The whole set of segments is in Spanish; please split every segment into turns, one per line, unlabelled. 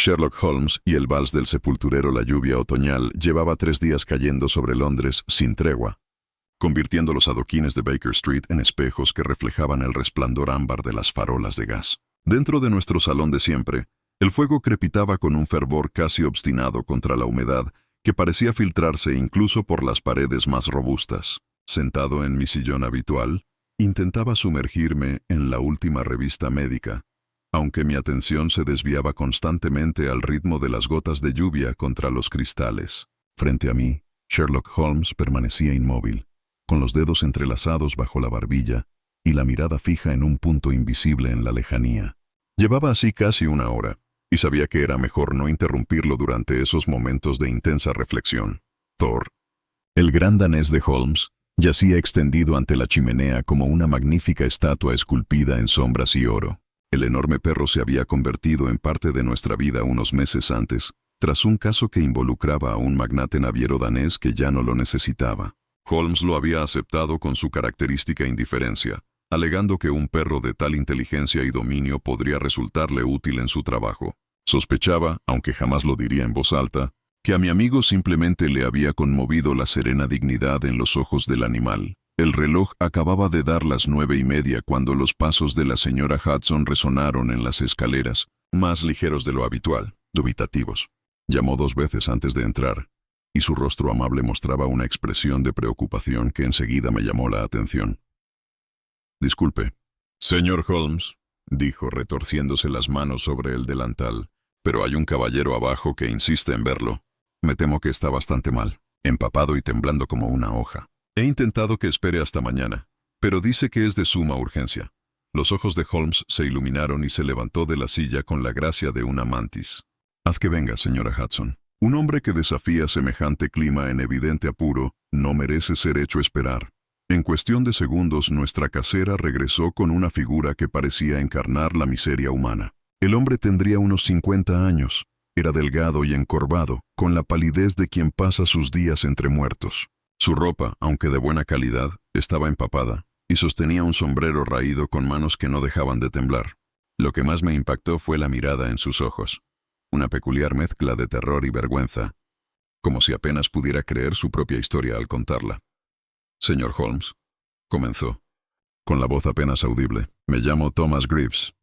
Sherlock Holmes y el vals del sepulturero La lluvia otoñal llevaba 3 días cayendo sobre Londres sin tregua, convirtiendo los adoquines de Baker Street en espejos que reflejaban el resplandor ámbar de las farolas de gas. Dentro de nuestro salón de siempre, el fuego crepitaba con un fervor casi obstinado contra la humedad que parecía filtrarse incluso por las paredes más robustas. Sentado en mi sillón habitual, intentaba sumergirme en la última revista médica, aunque mi atención se desviaba constantemente al ritmo de las gotas de lluvia contra los cristales. Frente a mí, Sherlock Holmes permanecía inmóvil, con los dedos entrelazados bajo la barbilla y la mirada fija en un punto invisible en la lejanía. Llevaba así casi 1 hora, y sabía que era mejor no interrumpirlo durante esos momentos de intensa reflexión. Thor, el gran danés de Holmes, yacía extendido ante la chimenea como una magnífica estatua esculpida en sombras y oro. El enorme perro se había convertido en parte de nuestra vida unos meses antes, tras un caso que involucraba a un magnate naviero danés que ya no lo necesitaba. Holmes lo había aceptado con su característica indiferencia, alegando que un perro de tal inteligencia y dominio podría resultarle útil en su trabajo. Sospechaba, aunque jamás lo diría en voz alta, que a mi amigo simplemente le había conmovido la serena dignidad en los ojos del animal. El reloj acababa de dar las 9:30 cuando los pasos de la señora Hudson resonaron en las escaleras, más ligeros de lo habitual, dubitativos. Llamó 2 veces antes de entrar, y su rostro amable mostraba una expresión de preocupación que enseguida me llamó la atención. «Disculpe, señor Holmes», dijo retorciéndose las manos sobre el delantal, «pero hay un caballero abajo que insiste en verlo. Me temo que está bastante mal, empapado y temblando como una hoja. He intentado que espere hasta mañana, pero dice que es de suma urgencia». Los ojos de Holmes se iluminaron y se levantó de la silla con la gracia de una mantis. «Haz que venga, señora Hudson. Un hombre que desafía semejante clima en evidente apuro no merece ser hecho esperar». En cuestión de segundos, nuestra casera regresó con una figura que parecía encarnar la miseria humana. El hombre tendría unos 50 años. Era delgado y encorvado, con la palidez de quien pasa sus días entre muertos. Su ropa, aunque de buena calidad, estaba empapada, y sostenía un sombrero raído con manos que no dejaban de temblar. Lo que más me impactó fue la mirada en sus ojos. Una peculiar mezcla de terror y vergüenza, como si apenas pudiera creer su propia historia al contarla. «Señor Holmes», comenzó, con la voz apenas audible, «me llamo Thomas Greaves.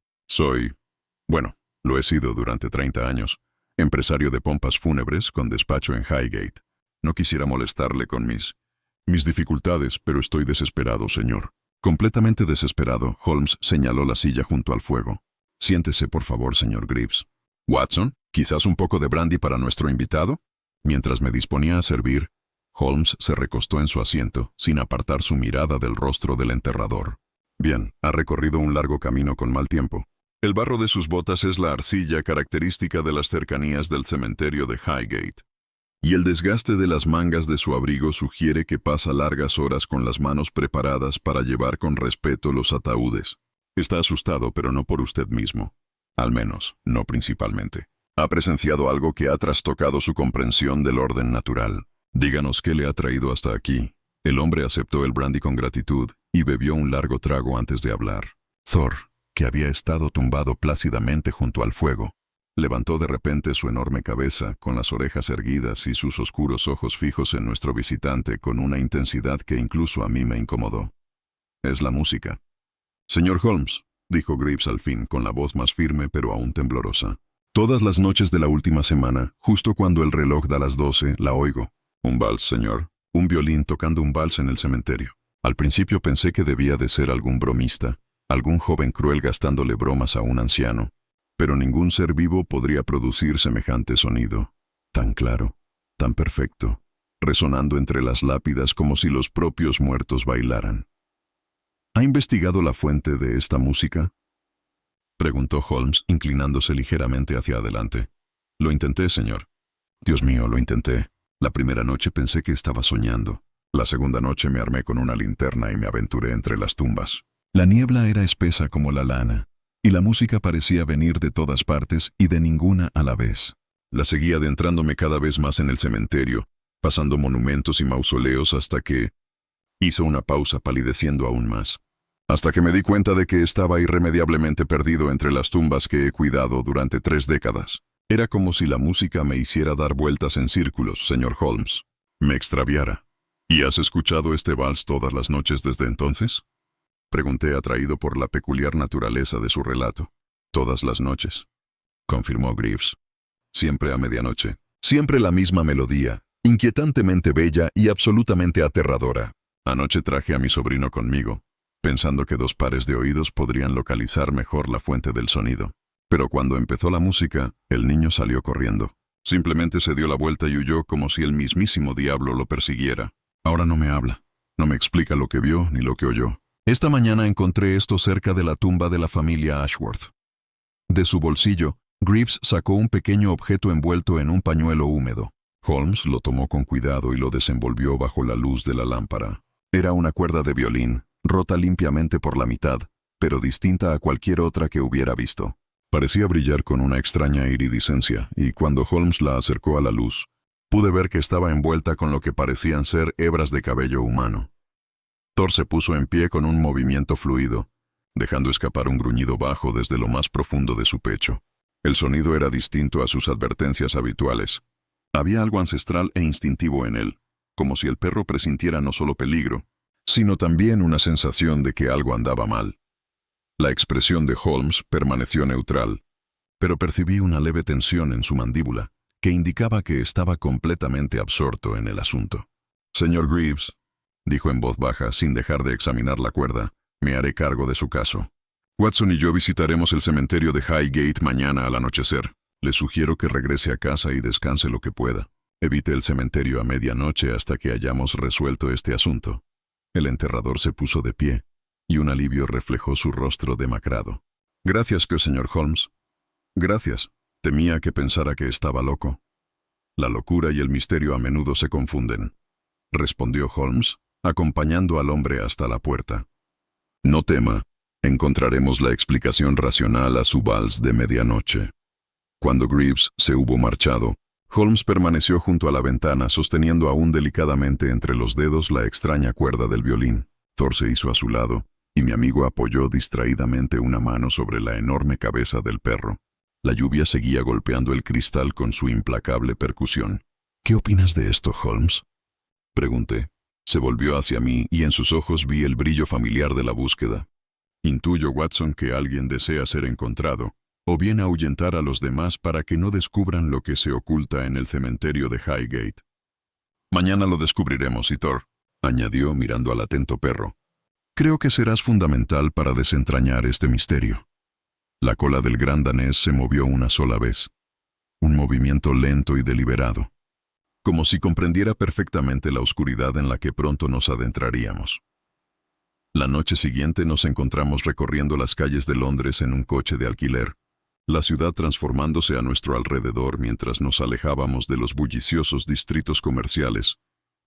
Lo he sido durante 30 años, empresario de pompas fúnebres con despacho en Highgate. No quisiera molestarle con mis dificultades, pero estoy desesperado, señor». Completamente desesperado, Holmes señaló la silla junto al fuego. «Siéntese, por favor, señor Greaves. Watson, quizás un poco de brandy para nuestro invitado». Mientras me disponía a servir, Holmes se recostó en su asiento, sin apartar su mirada del rostro del enterrador. «Bien, ha recorrido un largo camino con mal tiempo. El barro de sus botas es la arcilla característica de las cercanías del cementerio de Highgate, y el desgaste de las mangas de su abrigo sugiere que pasa largas horas con las manos preparadas para llevar con respeto los ataúdes. Está asustado, pero no por usted mismo. Al menos, no principalmente. Ha presenciado algo que ha trastocado su comprensión del orden natural. Díganos qué le ha traído hasta aquí». El hombre aceptó el brandy con gratitud y bebió un largo trago antes de hablar. Thor, que había estado tumbado plácidamente junto al fuego, levantó de repente su enorme cabeza, con las orejas erguidas y sus oscuros ojos fijos en nuestro visitante con una intensidad que incluso a mí me incomodó. «Es la música». «Señor Holmes», dijo Greaves al fin, con la voz más firme pero aún temblorosa, «todas las noches de la última semana, justo cuando el reloj da las 12, la oigo. Un vals, señor. Un violín tocando un vals en el cementerio. Al principio pensé que debía de ser algún bromista, algún joven cruel gastándole bromas a un anciano, pero ningún ser vivo podría producir semejante sonido. Tan claro, tan perfecto, resonando entre las lápidas como si los propios muertos bailaran». «¿Ha investigado la fuente de esta música?», preguntó Holmes, inclinándose ligeramente hacia adelante. «Lo intenté, señor. Dios mío, lo intenté. La primera noche pensé que estaba soñando. La segunda noche me armé con una linterna y me aventuré entre las tumbas. La niebla era espesa como la lana, y la música parecía venir de todas partes y de ninguna a la vez. La seguí adentrándome cada vez más en el cementerio, pasando monumentos y mausoleos hasta que...» Hizo una pausa, palideciendo aún más. «Hasta que me di cuenta de que estaba irremediablemente perdido entre las tumbas que he cuidado durante 3 décadas. Era como si la música me hiciera dar vueltas en círculos, señor Holmes. Me extraviara. ¿Y has escuchado este vals todas las noches desde entonces? Pregunté, atraído por la peculiar naturaleza de su relato. Todas las noches, confirmó Greaves. Siempre a medianoche. Siempre la misma melodía, inquietantemente bella y absolutamente aterradora. Anoche traje a mi sobrino conmigo, pensando que 2 pares de oídos podrían localizar mejor la fuente del sonido. Pero cuando empezó la música, el niño salió corriendo. Simplemente se dio la vuelta y huyó como si el mismísimo diablo lo persiguiera. Ahora no me habla. No me explica lo que vio ni lo que oyó. Esta mañana encontré esto cerca de la tumba de la familia Ashworth. De su bolsillo, Greaves sacó un pequeño objeto envuelto en un pañuelo húmedo. Holmes lo tomó con cuidado y lo desenvolvió bajo la luz de la lámpara. Era una cuerda de violín, rota limpiamente por la mitad, pero distinta a cualquier otra que hubiera visto. Parecía brillar con una extraña iridiscencia, y cuando Holmes la acercó a la luz, pude ver que estaba envuelta con lo que parecían ser hebras de cabello humano. Thor se puso en pie con un movimiento fluido, dejando escapar un gruñido bajo desde lo más profundo de su pecho. El sonido era distinto a sus advertencias habituales. Había algo ancestral e instintivo en él, como si el perro presintiera no solo peligro, sino también una sensación de que algo andaba mal. La expresión de Holmes permaneció neutral, pero percibí una leve tensión en su mandíbula, que indicaba que estaba completamente absorto en el asunto. «Señor Greaves», dijo en voz baja, sin dejar de examinar la cuerda, «me haré cargo de su caso. Watson y yo visitaremos el cementerio de Highgate mañana al anochecer. Le sugiero que regrese a casa y descanse lo que pueda. Evite el cementerio a medianoche hasta que hayamos resuelto este asunto». El enterrador se puso de pie, y un alivio reflejó su rostro demacrado. «Gracias, señor Holmes. Gracias. Temía que pensara que estaba loco». «La locura y el misterio a menudo se confunden», respondió Holmes, acompañando al hombre hasta la puerta. «No tema, encontraremos la explicación racional a su vals de medianoche». Cuando Greaves se hubo marchado, Holmes permaneció junto a la ventana sosteniendo aún delicadamente entre los dedos la extraña cuerda del violín. Thor se hizo a su lado, y mi amigo apoyó distraídamente una mano sobre la enorme cabeza del perro. La lluvia seguía golpeando el cristal con su implacable percusión. «¿Qué opinas de esto, Holmes?», pregunté. Se volvió hacia mí y en sus ojos vi el brillo familiar de la búsqueda. «Intuyo, Watson, que alguien desea ser encontrado, o bien ahuyentar a los demás para que no descubran lo que se oculta en el cementerio de Highgate. Mañana lo descubriremos, Thor», añadió mirando al atento perro. «Creo que serás fundamental para desentrañar este misterio». La cola del gran danés se movió una sola vez. Un movimiento lento y deliberado, como si comprendiera perfectamente la oscuridad en la que pronto nos adentraríamos. La noche siguiente nos encontramos recorriendo las calles de Londres en un coche de alquiler, la ciudad transformándose a nuestro alrededor mientras nos alejábamos de los bulliciosos distritos comerciales,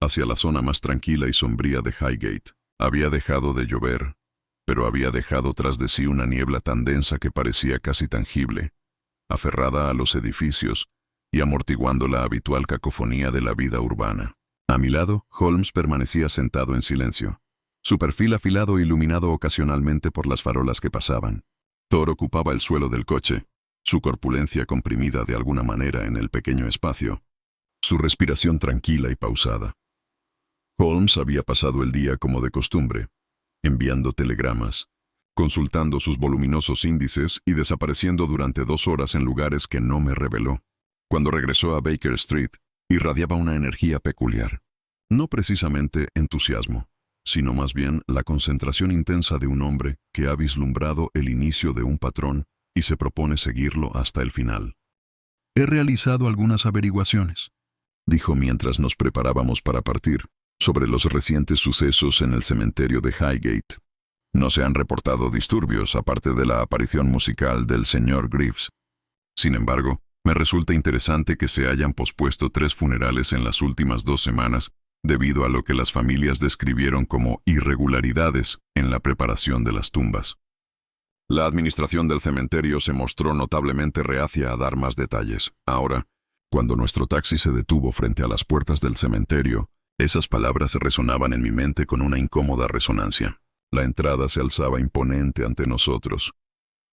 hacia la zona más tranquila y sombría de Highgate. Había dejado de llover, pero había dejado tras de sí una niebla tan densa que parecía casi tangible, aferrada a los edificios y amortiguando la habitual cacofonía de la vida urbana. A mi lado, Holmes permanecía sentado en silencio, su perfil afilado iluminado ocasionalmente por las farolas que pasaban. Thor ocupaba el suelo del coche, su corpulencia comprimida de alguna manera en el pequeño espacio, su respiración tranquila y pausada. Holmes había pasado el día como de costumbre, enviando telegramas, consultando sus voluminosos índices y desapareciendo durante 2 horas en lugares que no me reveló. Cuando regresó a Baker Street, irradiaba una energía peculiar. No precisamente entusiasmo, sino más bien la concentración intensa de un hombre que ha vislumbrado el inicio de un patrón y se propone seguirlo hasta el final. «He realizado algunas averiguaciones», dijo mientras nos preparábamos para partir, «sobre los recientes sucesos en el cementerio de Highgate. No se han reportado disturbios aparte de la aparición musical del señor Greaves. Sin embargo, me resulta interesante que se hayan pospuesto 3 funerales en las últimas 2 semanas debido a lo que las familias describieron como irregularidades en la preparación de las tumbas. La administración del cementerio se mostró notablemente reacia a dar más detalles. Ahora, cuando nuestro taxi se detuvo frente a las puertas del cementerio, esas palabras resonaban en mi mente con una incómoda resonancia. La entrada se alzaba imponente ante nosotros.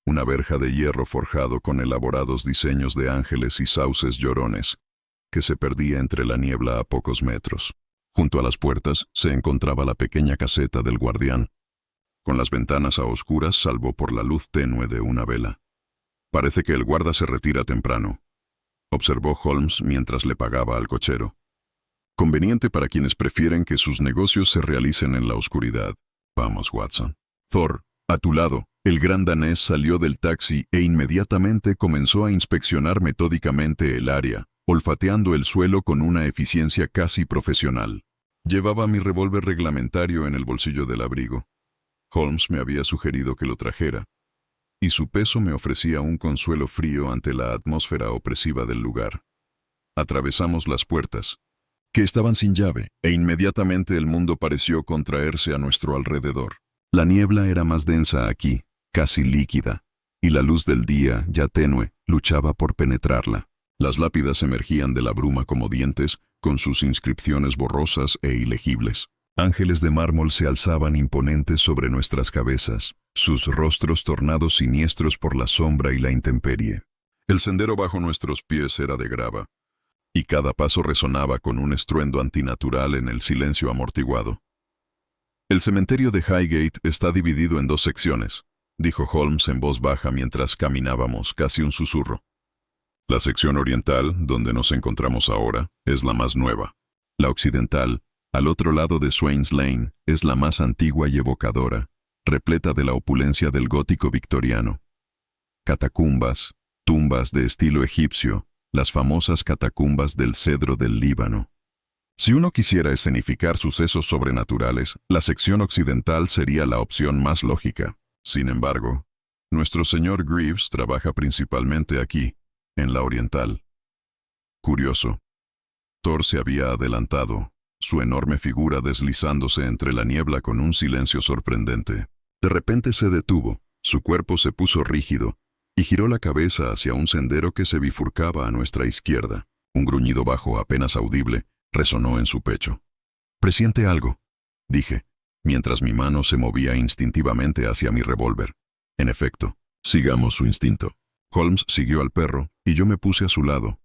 una verja de hierro forjado con elaborados diseños de ángeles y sauces llorones, que se perdía entre la niebla a pocos metros. Junto a las puertas se encontraba la pequeña caseta del guardián, con las ventanas a oscuras salvo por la luz tenue de una vela. «Parece que el guarda se retira temprano», observó Holmes mientras le pagaba al cochero. «Conveniente para quienes prefieren que sus negocios se realicen en la oscuridad. Vamos, Watson». «Thor, a tu lado». El gran danés salió del taxi e inmediatamente comenzó a inspeccionar metódicamente el área, olfateando el suelo con una eficiencia casi profesional. Llevaba mi revólver reglamentario en el bolsillo del abrigo. Holmes me había sugerido que lo trajera, y su peso me ofrecía un consuelo frío ante la atmósfera opresiva del lugar. Atravesamos las puertas, que estaban sin llave, e inmediatamente el mundo pareció contraerse a nuestro alrededor. La niebla era más densa aquí, casi líquida, y la luz del día, ya tenue, luchaba por penetrarla. Las lápidas emergían de la bruma como dientes, con sus inscripciones borrosas e ilegibles. Ángeles de mármol se alzaban imponentes sobre nuestras cabezas, sus rostros tornados siniestros por la sombra y la intemperie. El sendero bajo nuestros pies era de grava, y cada paso resonaba con un estruendo antinatural en el silencio amortiguado. «El cementerio de Highgate está dividido en 2 secciones», dijo Holmes en voz baja mientras caminábamos, casi un susurro. «La sección oriental, donde nos encontramos ahora, es la más nueva. La occidental, al otro lado de Swains Lane, es la más antigua y evocadora, repleta de la opulencia del gótico victoriano. Catacumbas, tumbas de estilo egipcio, las famosas catacumbas del Cedro del Líbano. Si uno quisiera escenificar sucesos sobrenaturales, la sección occidental sería la opción más lógica. Sin embargo, nuestro señor Greaves trabaja principalmente aquí, en la oriental». Curioso. Thor se había adelantado, su enorme figura deslizándose entre la niebla con un silencio sorprendente. De repente se detuvo, su cuerpo se puso rígido, y giró la cabeza hacia un sendero que se bifurcaba a nuestra izquierda. Un gruñido bajo apenas audible resonó en su pecho. «Presiente algo», dije, mientras mi mano se movía instintivamente hacia mi revólver. En efecto, sigamos su instinto. Holmes siguió al perro, y yo me puse a su lado,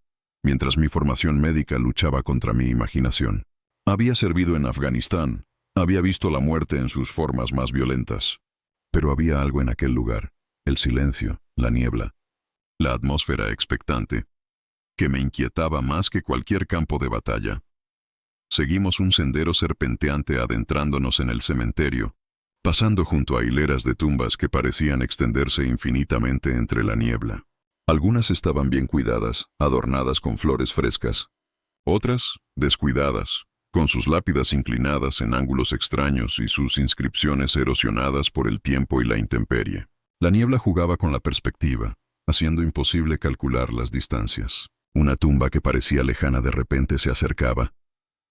mientras mi formación médica luchaba contra mi imaginación. Había servido en Afganistán, había visto la muerte en sus formas más violentas. Pero había algo en aquel lugar, el silencio, la niebla, la atmósfera expectante, que me inquietaba más que cualquier campo de batalla. Seguimos un sendero serpenteante adentrándonos en el cementerio, pasando junto a hileras de tumbas que parecían extenderse infinitamente entre la niebla. Algunas estaban bien cuidadas, adornadas con flores frescas. Otras, descuidadas, con sus lápidas inclinadas en ángulos extraños y sus inscripciones erosionadas por el tiempo y la intemperie. La niebla jugaba con la perspectiva, haciendo imposible calcular las distancias. Una tumba que parecía lejana de repente se acercaba,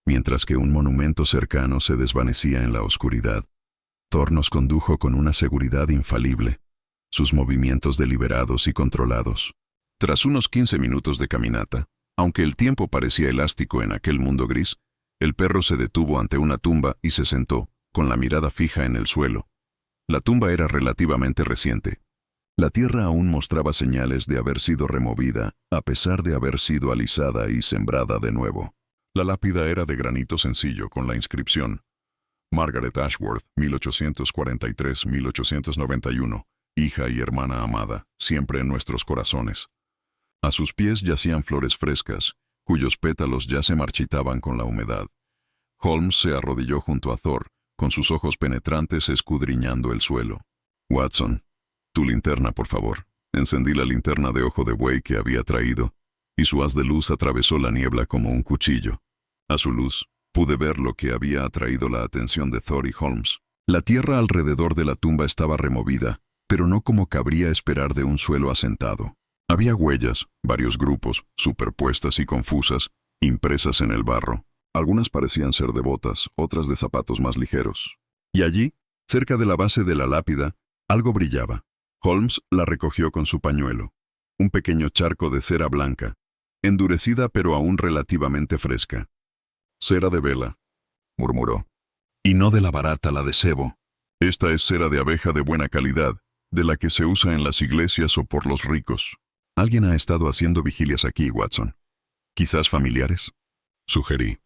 mientras que un monumento cercano se desvanecía en la oscuridad. Thor nos condujo con una seguridad infalible, sus movimientos deliberados y controlados. Tras unos 15 minutos de caminata, aunque el tiempo parecía elástico en aquel mundo gris, el perro se detuvo ante una tumba y se sentó, con la mirada fija en el suelo. La tumba era relativamente reciente. La tierra aún mostraba señales de haber sido removida, a pesar de haber sido alisada y sembrada de nuevo. La lápida era de granito sencillo, con la inscripción Margaret Ashworth, 1843-1891, hija y hermana amada, siempre en nuestros corazones. A sus pies yacían flores frescas, cuyos pétalos ya se marchitaban con la humedad. Holmes se arrodilló junto a Thor, con sus ojos penetrantes escudriñando el suelo. «Watson, tu linterna, por favor». Encendí la linterna de ojo de buey que había traído, y su haz de luz atravesó la niebla como un cuchillo. A su luz, pude ver lo que había atraído la atención de Thor y Holmes. La tierra alrededor de la tumba estaba removida, pero no como cabría esperar de un suelo asentado. Había huellas, varios grupos, superpuestas y confusas, impresas en el barro. Algunas parecían ser de botas, otras de zapatos más ligeros. Y allí, cerca de la base de la lápida, algo brillaba. Holmes la recogió con su pañuelo. Un pequeño charco de cera blanca, endurecida pero aún relativamente fresca. «Cera de vela», murmuró. «Y no de la barata, la de sebo». «Esta es cera de abeja de buena calidad», de la que se usa en las iglesias o por los ricos. Alguien ha estado haciendo vigilias aquí, Watson. ¿Quizás familiares? Sugerí.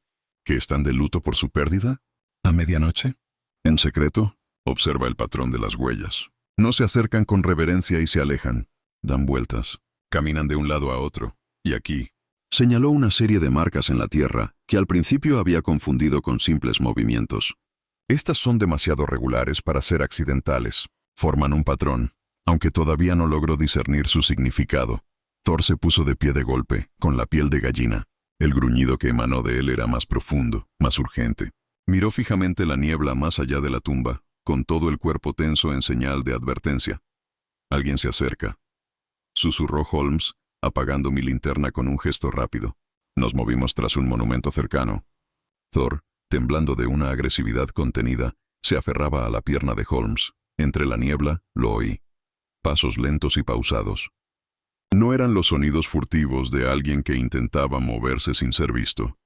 ¿Que están de luto por su pérdida? ¿A medianoche? En secreto, observa el patrón de las huellas. No se acercan con reverencia y se alejan. Dan vueltas. Caminan de un lado a otro. Y aquí. Señaló una serie de marcas en la tierra que al principio había confundido con simples movimientos. Estas son demasiado regulares para ser accidentales. Forman un patrón, aunque todavía no logro discernir su significado. Thor se puso de pie de golpe, con la piel de gallina. El gruñido que emanó de él era más profundo, más urgente. Miró fijamente la niebla más allá de la tumba, con todo el cuerpo tenso en señal de advertencia. Alguien se acerca. Susurró Holmes, apagando mi linterna con un gesto rápido. Nos movimos tras un monumento cercano. Thor, temblando de una agresividad contenida, se aferraba a la pierna de Holmes. Entre la niebla, lo oí. Pasos lentos y pausados. No eran los sonidos furtivos de alguien que intentaba moverse sin ser visto,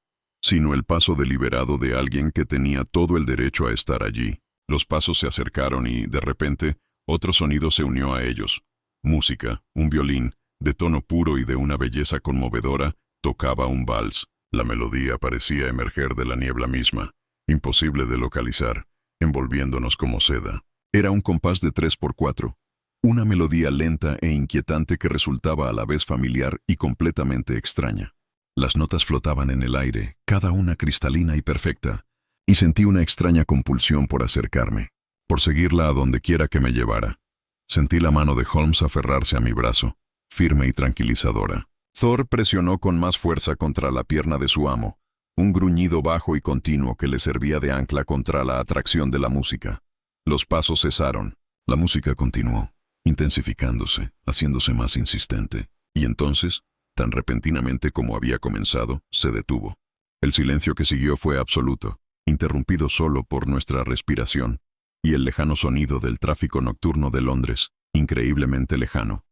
sino el paso deliberado de alguien que tenía todo el derecho a estar allí. Los pasos se acercaron y, de repente, otro sonido se unió a ellos. Música, un violín, de tono puro y de una belleza conmovedora, tocaba un vals. La melodía parecía emerger de la niebla misma, imposible de localizar, envolviéndonos como seda. Era un compás de 3x4, una melodía lenta e inquietante que resultaba a la vez familiar y completamente extraña. Las notas flotaban en el aire, cada una cristalina y perfecta, y sentí una extraña compulsión por acercarme, por seguirla a donde quiera que me llevara. Sentí la mano de Holmes aferrarse a mi brazo, firme y tranquilizadora. Thor presionó con más fuerza contra la pierna de su amo, un gruñido bajo y continuo que le servía de ancla contra la atracción de la música. Los pasos cesaron. La música continuó, intensificándose, haciéndose más insistente, y entonces, tan repentinamente como había comenzado, se detuvo. El silencio que siguió fue absoluto, interrumpido solo por nuestra respiración, y el lejano sonido del tráfico nocturno de Londres, increíblemente lejano.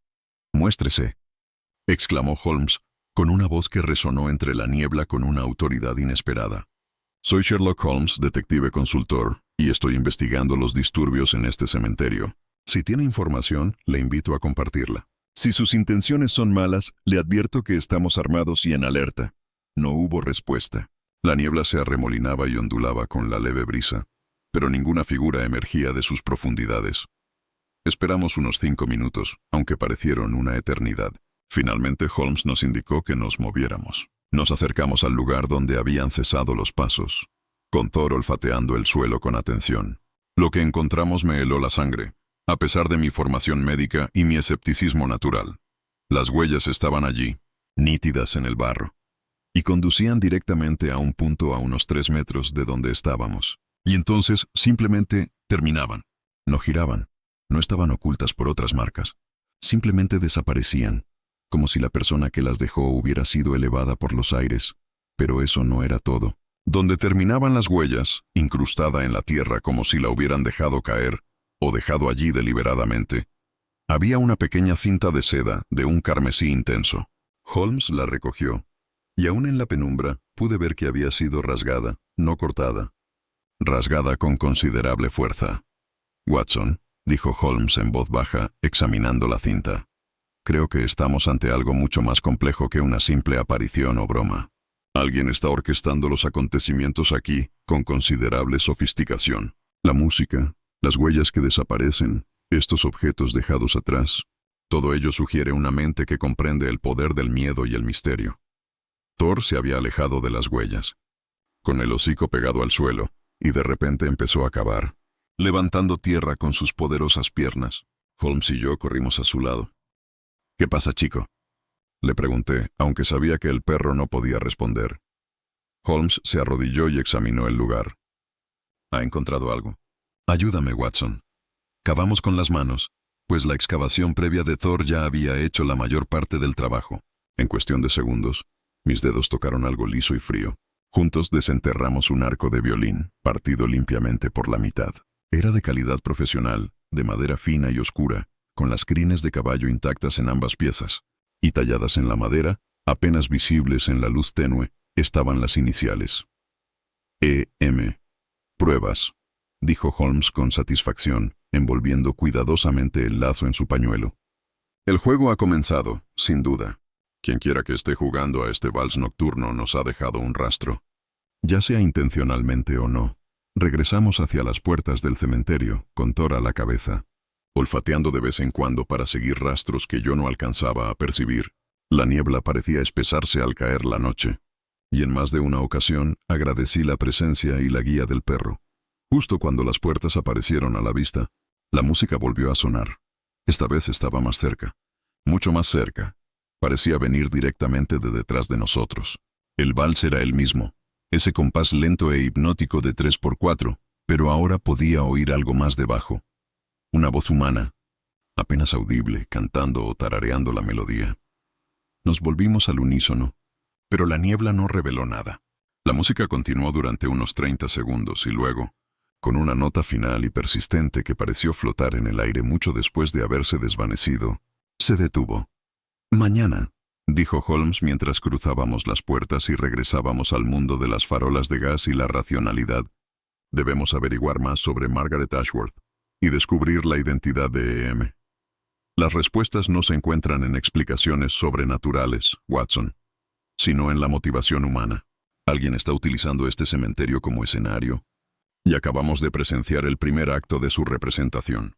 «Muéstrese», exclamó Holmes, con una voz que resonó entre la niebla con una autoridad inesperada. «Soy Sherlock Holmes, detective consultor, y estoy investigando los disturbios en este cementerio. Si tiene información, le invito a compartirla. Si sus intenciones son malas, le advierto que estamos armados y en alerta». No hubo respuesta. La niebla se arremolinaba y ondulaba con la leve brisa, pero ninguna figura emergía de sus profundidades. Esperamos unos 5 minutos, aunque parecieron una eternidad. Finalmente Holmes nos indicó que nos moviéramos. Nos acercamos al lugar donde habían cesado los pasos, con Thor olfateando el suelo con atención. Lo que encontramos me heló la sangre, a pesar de mi formación médica y mi escepticismo natural. Las huellas estaban allí, nítidas en el barro, y conducían directamente a un punto a unos 3 metros de donde estábamos. Y entonces simplemente terminaban. No giraban, no estaban ocultas por otras marcas. Simplemente desaparecían, como si la persona que las dejó hubiera sido elevada por los aires. Pero eso no era todo. Donde terminaban las huellas, incrustada en la tierra como si la hubieran dejado caer, o dejado allí deliberadamente, había una pequeña cinta de seda de un carmesí intenso. Holmes la recogió, y aún en la penumbra pude ver que había sido rasgada, no cortada. Rasgada con considerable fuerza. «Watson», dijo Holmes en voz baja, examinando la cinta. «Creo que estamos ante algo mucho más complejo que una simple aparición o broma. Alguien está orquestando los acontecimientos aquí con considerable sofisticación. La música, las huellas que desaparecen, estos objetos dejados atrás, todo ello sugiere una mente que comprende el poder del miedo y el misterio». Thor se había alejado de las huellas, con el hocico pegado al suelo, y de repente empezó a cavar, levantando tierra con sus poderosas piernas. Holmes y yo corrimos a su lado. «¿Qué pasa, chico?», le pregunté, aunque sabía que el perro no podía responder. Holmes se arrodilló y examinó el lugar. «¿Ha encontrado algo?». «Ayúdame, Watson». Cavamos con las manos, pues la excavación previa de Thor ya había hecho la mayor parte del trabajo. En cuestión de segundos, mis dedos tocaron algo liso y frío. Juntos desenterramos un arco de violín, partido limpiamente por la mitad. Era de calidad profesional, de madera fina y oscura, con las crines de caballo intactas en ambas piezas, y talladas en la madera, apenas visibles en la luz tenue, estaban las iniciales. «E.M. Pruebas», dijo Holmes con satisfacción, envolviendo cuidadosamente el lazo en su pañuelo. El juego ha comenzado, sin duda. Quienquiera que esté jugando a este vals nocturno nos ha dejado un rastro. Ya sea intencionalmente o no, regresamos hacia las puertas del cementerio, con Thor a la cabeza, olfateando de vez en cuando para seguir rastros que yo no alcanzaba a percibir. La niebla parecía espesarse al caer la noche, y en más de una ocasión agradecí la presencia y la guía del perro. Justo cuando las puertas aparecieron a la vista, la música volvió a sonar. Esta vez estaba más cerca, mucho más cerca. Parecía venir directamente de detrás de nosotros. El vals era el mismo, ese compás lento e hipnótico de 3x4, pero ahora podía oír algo más debajo. Una voz humana, apenas audible, cantando o tarareando la melodía. Nos volvimos al unísono, pero la niebla no reveló nada. La música continuó durante unos 30 segundos y luego, con una nota final y persistente que pareció flotar en el aire mucho después de haberse desvanecido, se detuvo. «Mañana», dijo Holmes mientras cruzábamos las puertas y regresábamos al mundo de las farolas de gas y la racionalidad, «debemos averiguar más sobre Margaret Ashworth y descubrir la identidad de E.M. Las respuestas no se encuentran en explicaciones sobrenaturales, Watson, sino en la motivación humana. Alguien está utilizando este cementerio como escenario, y acabamos de presenciar el primer acto de su representación».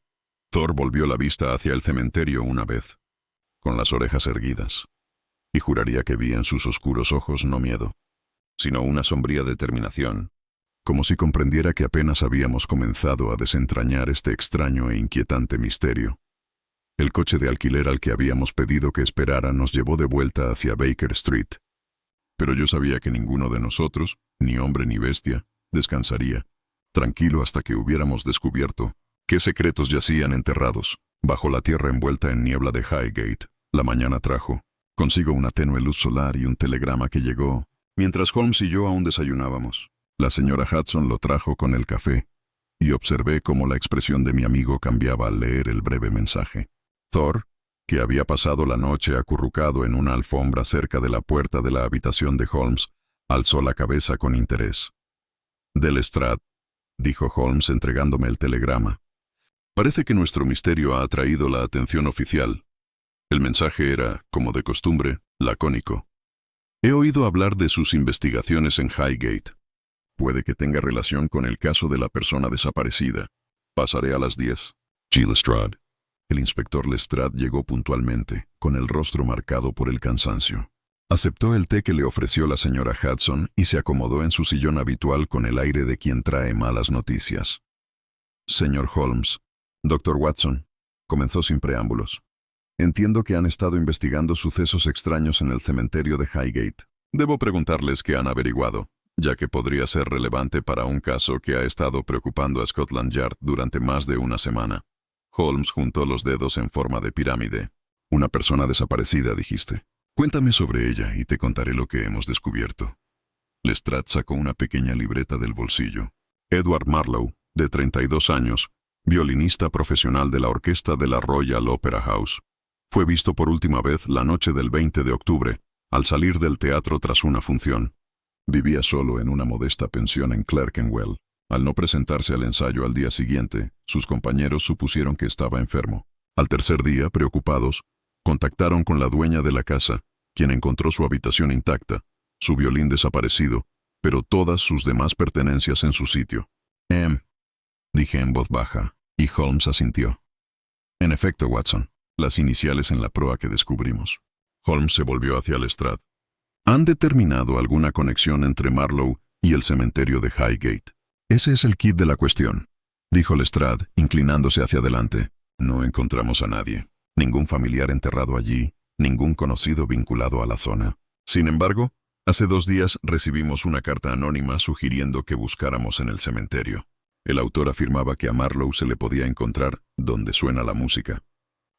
Thor volvió la vista hacia el cementerio una vez, con las orejas erguidas, y juraría que vi en sus oscuros ojos no miedo, sino una sombría determinación, como si comprendiera que apenas habíamos comenzado a desentrañar este extraño e inquietante misterio. El coche de alquiler al que habíamos pedido que esperara nos llevó de vuelta hacia Baker Street, pero yo sabía que ninguno de nosotros, ni hombre ni bestia, descansaría, tranquilo hasta que hubiéramos descubierto qué secretos yacían enterrados bajo la tierra envuelta en niebla de Highgate. La mañana trajo consigo una tenue luz solar y un telegrama que llegó mientras Holmes y yo aún desayunábamos. La señora Hudson lo trajo con el café, y observé cómo la expresión de mi amigo cambiaba al leer el breve mensaje. Thor, que había pasado la noche acurrucado en una alfombra cerca de la puerta de la habitación de Holmes, alzó la cabeza con interés. «Del Lestrade», dijo Holmes entregándome el telegrama. «Parece que nuestro misterio ha atraído la atención oficial». El mensaje era, como de costumbre, lacónico. «He oído hablar de sus investigaciones en Highgate. Puede que tenga relación con el caso de la persona desaparecida. Pasaré a las 10. G. Lestrade». El inspector Lestrade llegó puntualmente, con el rostro marcado por el cansancio. Aceptó el té que le ofreció la señora Hudson y se acomodó en su sillón habitual con el aire de quien trae malas noticias. «Señor Holmes, Dr. Watson», comenzó sin preámbulos. «Entiendo que han estado investigando sucesos extraños en el cementerio de Highgate. Debo preguntarles qué han averiguado, ya que podría ser relevante para un caso que ha estado preocupando a Scotland Yard durante más de una semana». Holmes juntó los dedos en forma de pirámide. «Una persona desaparecida, dijiste. Cuéntame sobre ella y te contaré lo que hemos descubierto». Lestrade sacó una pequeña libreta del bolsillo. Edward Marlowe, de 32 años, violinista profesional de la orquesta de la Royal Opera House. Fue visto por última vez la noche del 20 de octubre, al salir del teatro tras una función. Vivía solo en una modesta pensión en Clerkenwell. Al no presentarse al ensayo al día siguiente, sus compañeros supusieron que estaba enfermo. Al tercer día, preocupados, contactaron con la dueña de la casa, quien encontró su habitación intacta, su violín desaparecido, pero todas sus demás pertenencias en su sitio. Dije en voz baja, y Holmes asintió. «En efecto, Watson, las iniciales en la proa que descubrimos». Holmes se volvió hacia Lestrade. «¿Han determinado alguna conexión entre Marlowe y el cementerio de Highgate?» «Ese es el quid de la cuestión», dijo Lestrade, inclinándose hacia adelante. «No encontramos a nadie, ningún familiar enterrado allí, ningún conocido vinculado a la zona. Sin embargo, hace 2 días recibimos una carta anónima sugiriendo que buscáramos en el cementerio. El autor afirmaba que a Marlowe se le podía encontrar donde suena la música.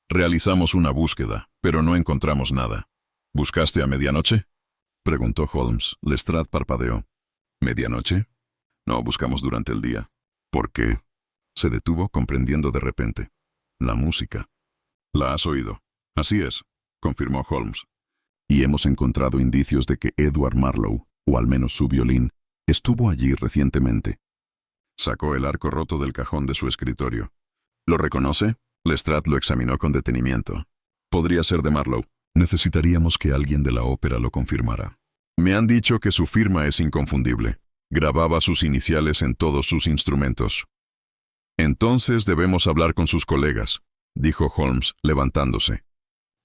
Realizamos una búsqueda, pero no encontramos nada». «¿Buscaste a medianoche?», preguntó Holmes. Lestrade parpadeó. «¿Medianoche? No, buscamos durante el día». «¿Por qué?». Se detuvo, comprendiendo de repente. «La música». «¿La has oído?». «Así es», confirmó Holmes. «Y hemos encontrado indicios de que Edward Marlowe, o al menos su violín, estuvo allí recientemente». Sacó el arco roto del cajón de su escritorio. ¿Lo reconoce? Lestrade lo examinó con detenimiento. Podría ser de Marlowe. Necesitaríamos que alguien de la ópera lo confirmara. Me han dicho que su firma es inconfundible. Grababa sus iniciales en todos sus instrumentos. Entonces debemos hablar con sus colegas, dijo Holmes, levantándose.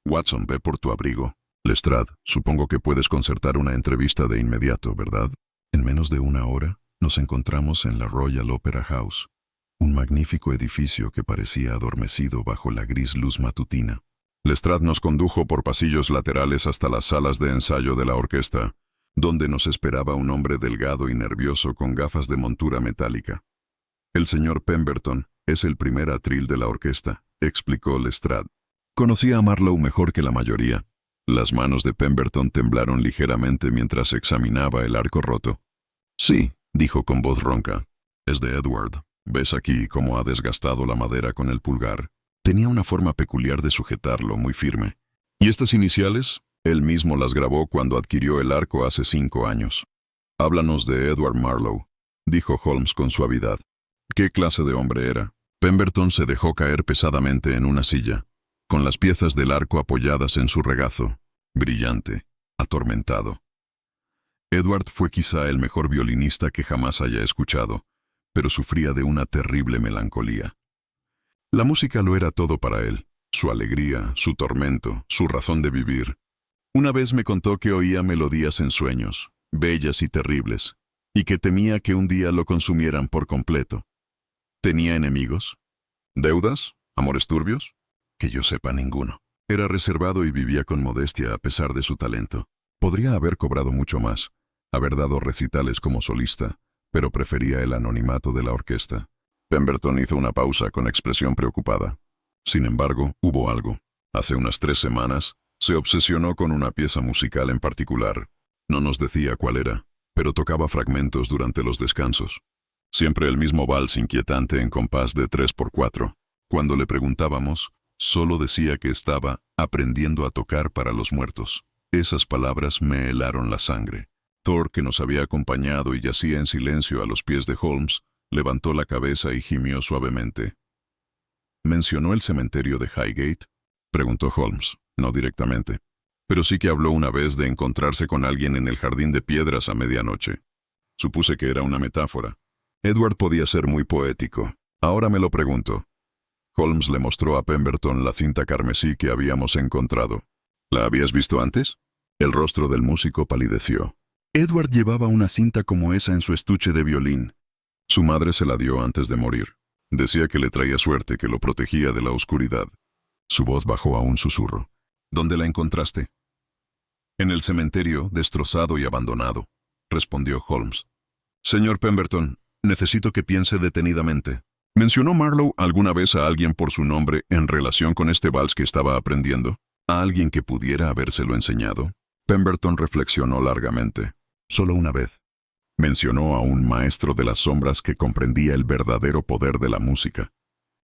Watson, ve por tu abrigo. Lestrade, supongo que puedes concertar una entrevista de inmediato, ¿verdad? En menos de una hora, nos encontramos en la Royal Opera House, un magnífico edificio que parecía adormecido bajo la gris luz matutina. Lestrade nos condujo por pasillos laterales hasta las salas de ensayo de la orquesta, donde nos esperaba un hombre delgado y nervioso con gafas de montura metálica. El señor Pemberton es el primer atril de la orquesta, explicó Lestrade. Conocía a Marlowe mejor que la mayoría. Las manos de Pemberton temblaron ligeramente mientras examinaba el arco roto. Sí, dijo con voz ronca. Es de Edward. ¿Ves aquí cómo ha desgastado la madera con el pulgar? Tenía una forma peculiar de sujetarlo, muy firme. ¿Y estas iniciales? Él mismo las grabó cuando adquirió el arco hace 5 años. Háblanos de Edward Marlowe, dijo Holmes con suavidad. ¿Qué clase de hombre era? Pemberton se dejó caer pesadamente en una silla, con las piezas del arco apoyadas en su regazo, brillante, atormentado. Edward fue quizá el mejor violinista que jamás haya escuchado, pero sufría de una terrible melancolía. La música lo era todo para él, su alegría, su tormento, su razón de vivir. Una vez me contó que oía melodías en sueños, bellas y terribles, y que temía que un día lo consumieran por completo. ¿Tenía enemigos? ¿Deudas? ¿Amores turbios? Que yo sepa, ninguno. Era reservado y vivía con modestia a pesar de su talento. Podría haber cobrado mucho más, haber dado recitales como solista, pero prefería el anonimato de la orquesta. Pemberton hizo una pausa con expresión preocupada. Sin embargo, hubo algo. Hace unas 3 semanas, se obsesionó con una pieza musical en particular. No nos decía cuál era, pero tocaba fragmentos durante los descansos. Siempre el mismo vals inquietante en compás de 3/4. Cuando le preguntábamos, solo decía que estaba aprendiendo a tocar para los muertos. Esas palabras me helaron la sangre. Thor, que nos había acompañado y yacía en silencio a los pies de Holmes, levantó la cabeza y gimió suavemente. ¿Mencionó el cementerio de Highgate?, preguntó Holmes. No directamente. Pero sí que habló una vez de encontrarse con alguien en el jardín de piedras a medianoche. Supuse que era una metáfora. Edward podía ser muy poético. Ahora me lo pregunto. Holmes le mostró a Pemberton la cinta carmesí que habíamos encontrado. ¿La habías visto antes? El rostro del músico palideció. Edward llevaba una cinta como esa en su estuche de violín. Su madre se la dio antes de morir. Decía que le traía suerte, que lo protegía de la oscuridad. Su voz bajó a un susurro. ¿Dónde la encontraste? En el cementerio, destrozado y abandonado, respondió Holmes. Señor Pemberton, necesito que piense detenidamente. ¿Mencionó Marlowe alguna vez a alguien por su nombre en relación con este vals que estaba aprendiendo? ¿A alguien que pudiera habérselo enseñado? Pemberton reflexionó largamente. Solo una vez. Mencionó a un maestro de las sombras que comprendía el verdadero poder de la música.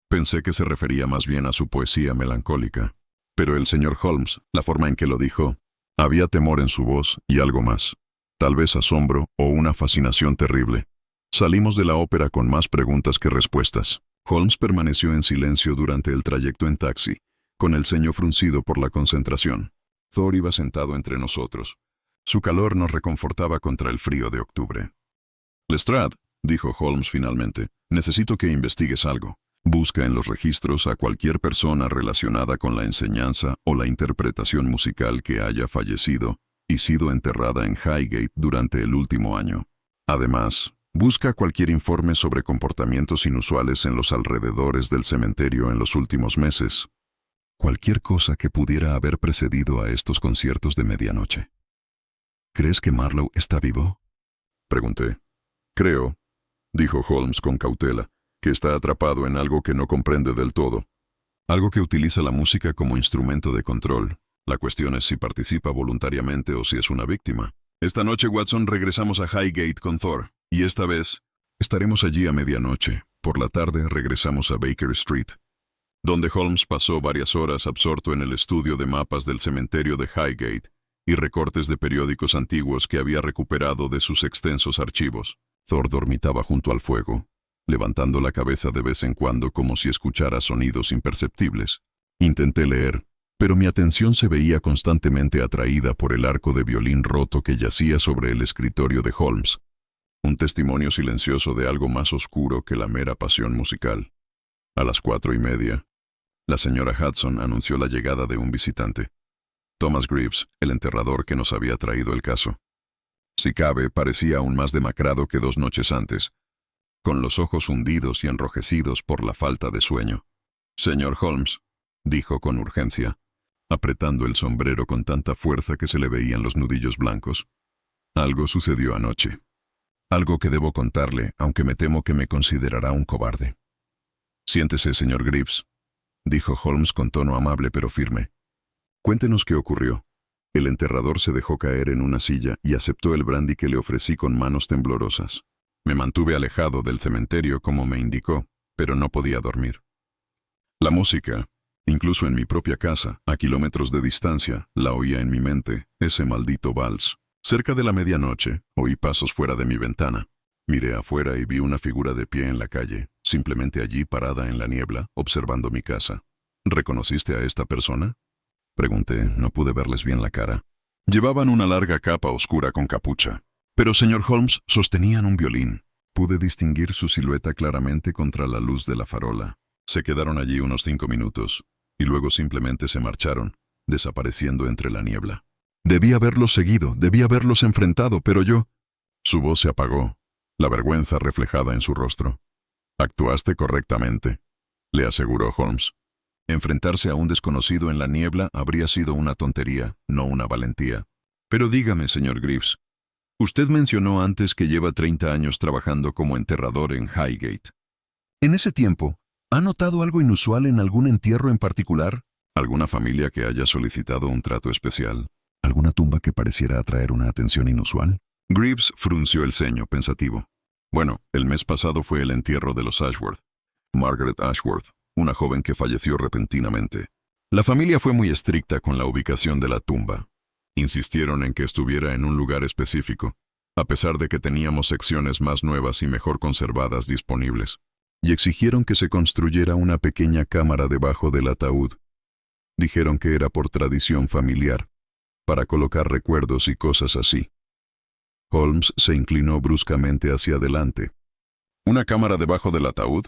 Pensé que se refería más bien a su poesía melancólica. Pero el señor Holmes, la forma en que lo dijo, había temor en su voz y algo más. Tal vez asombro o una fascinación terrible. Salimos de la ópera con más preguntas que respuestas. Holmes permaneció en silencio durante el trayecto en taxi, con el ceño fruncido por la concentración. Thor iba sentado entre nosotros. Su calor nos reconfortaba contra el frío de octubre. Lestrade, dijo Holmes finalmente, necesito que investigues algo. Busca en los registros a cualquier persona relacionada con la enseñanza o la interpretación musical que haya fallecido y sido enterrada en Highgate durante el último año. Además, busca cualquier informe sobre comportamientos inusuales en los alrededores del cementerio en los últimos meses. Cualquier cosa que pudiera haber precedido a estos conciertos de medianoche. ¿Crees que Marlowe está vivo?, pregunté. Creo, dijo Holmes con cautela, que está atrapado en algo que no comprende del todo. Algo que utiliza la música como instrumento de control. La cuestión es si participa voluntariamente o si es una víctima. Esta noche, Watson, regresamos a Highgate con Thor, y esta vez estaremos allí a medianoche. Por la tarde regresamos a Baker Street, donde Holmes pasó varias horas absorto en el estudio de mapas del cementerio de Highgate y recortes de periódicos antiguos que había recuperado de sus extensos archivos. Thor dormitaba junto al fuego, levantando la cabeza de vez en cuando como si escuchara sonidos imperceptibles. Intenté leer, pero mi atención se veía constantemente atraída por el arco de violín roto que yacía sobre el escritorio de Holmes, un testimonio silencioso de algo más oscuro que la mera pasión musical. A las 4:30, la señora Hudson anunció la llegada de un visitante. Thomas Greaves, el enterrador que nos había traído el caso. Si cabe, parecía aún más demacrado que 2 noches antes, con los ojos hundidos y enrojecidos por la falta de sueño. «Señor Holmes», dijo con urgencia, apretando el sombrero con tanta fuerza que se le veían los nudillos blancos. «Algo sucedió anoche. Algo que debo contarle, aunque me temo que me considerará un cobarde». «Siéntese, señor Greaves», dijo Holmes con tono amable pero firme. «Cuéntenos qué ocurrió». El enterrador se dejó caer en una silla y aceptó el brandy que le ofrecí con manos temblorosas. Me mantuve alejado del cementerio como me indicó, pero no podía dormir. La música, incluso en mi propia casa, a kilómetros de distancia, la oía en mi mente, ese maldito vals. Cerca de la medianoche, oí pasos fuera de mi ventana. Miré afuera y vi una figura de pie en la calle, simplemente allí parada en la niebla, observando mi casa. «¿Reconociste a esta persona?», pregunté, no pude verles bien la cara. Llevaban una larga capa oscura con capucha. Pero, señor Holmes, sostenían un violín. Pude distinguir su silueta claramente contra la luz de la farola. Se quedaron allí unos 5 minutos, y luego simplemente se marcharon, desapareciendo entre la niebla. Debí haberlos seguido, debí haberlos enfrentado, pero yo... Su voz se apagó, la vergüenza reflejada en su rostro. «Actuaste correctamente», le aseguró Holmes. Enfrentarse a un desconocido en la niebla habría sido una tontería, no una valentía. Pero dígame, señor Greaves, usted mencionó antes que lleva 30 años trabajando como enterrador en Highgate. En ese tiempo, ¿ha notado algo inusual en algún entierro en particular? ¿Alguna familia que haya solicitado un trato especial? ¿Alguna tumba que pareciera atraer una atención inusual? Greaves frunció el ceño, pensativo. Bueno, el mes pasado fue el entierro de los Ashworth. Margaret Ashworth, una joven que falleció repentinamente. La familia fue muy estricta con la ubicación de la tumba. Insistieron en que estuviera en un lugar específico, a pesar de que teníamos secciones más nuevas y mejor conservadas disponibles, y exigieron que se construyera una pequeña cámara debajo del ataúd. Dijeron que era por tradición familiar, para colocar recuerdos y cosas así. Holmes se inclinó bruscamente hacia adelante. ¿Una cámara debajo del ataúd?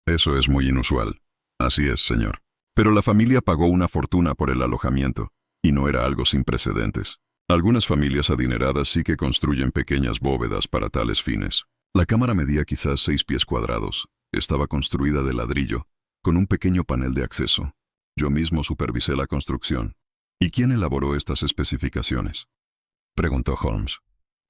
Eso es muy inusual. Así es, señor. Pero la familia pagó una fortuna por el alojamiento, y no era algo sin precedentes. Algunas familias adineradas sí que construyen pequeñas bóvedas para tales fines. La cámara medía quizás 6 pies cuadrados. Estaba construida de ladrillo, con un pequeño panel de acceso. Yo mismo supervisé la construcción. ¿Y quién elaboró estas especificaciones?, preguntó Holmes.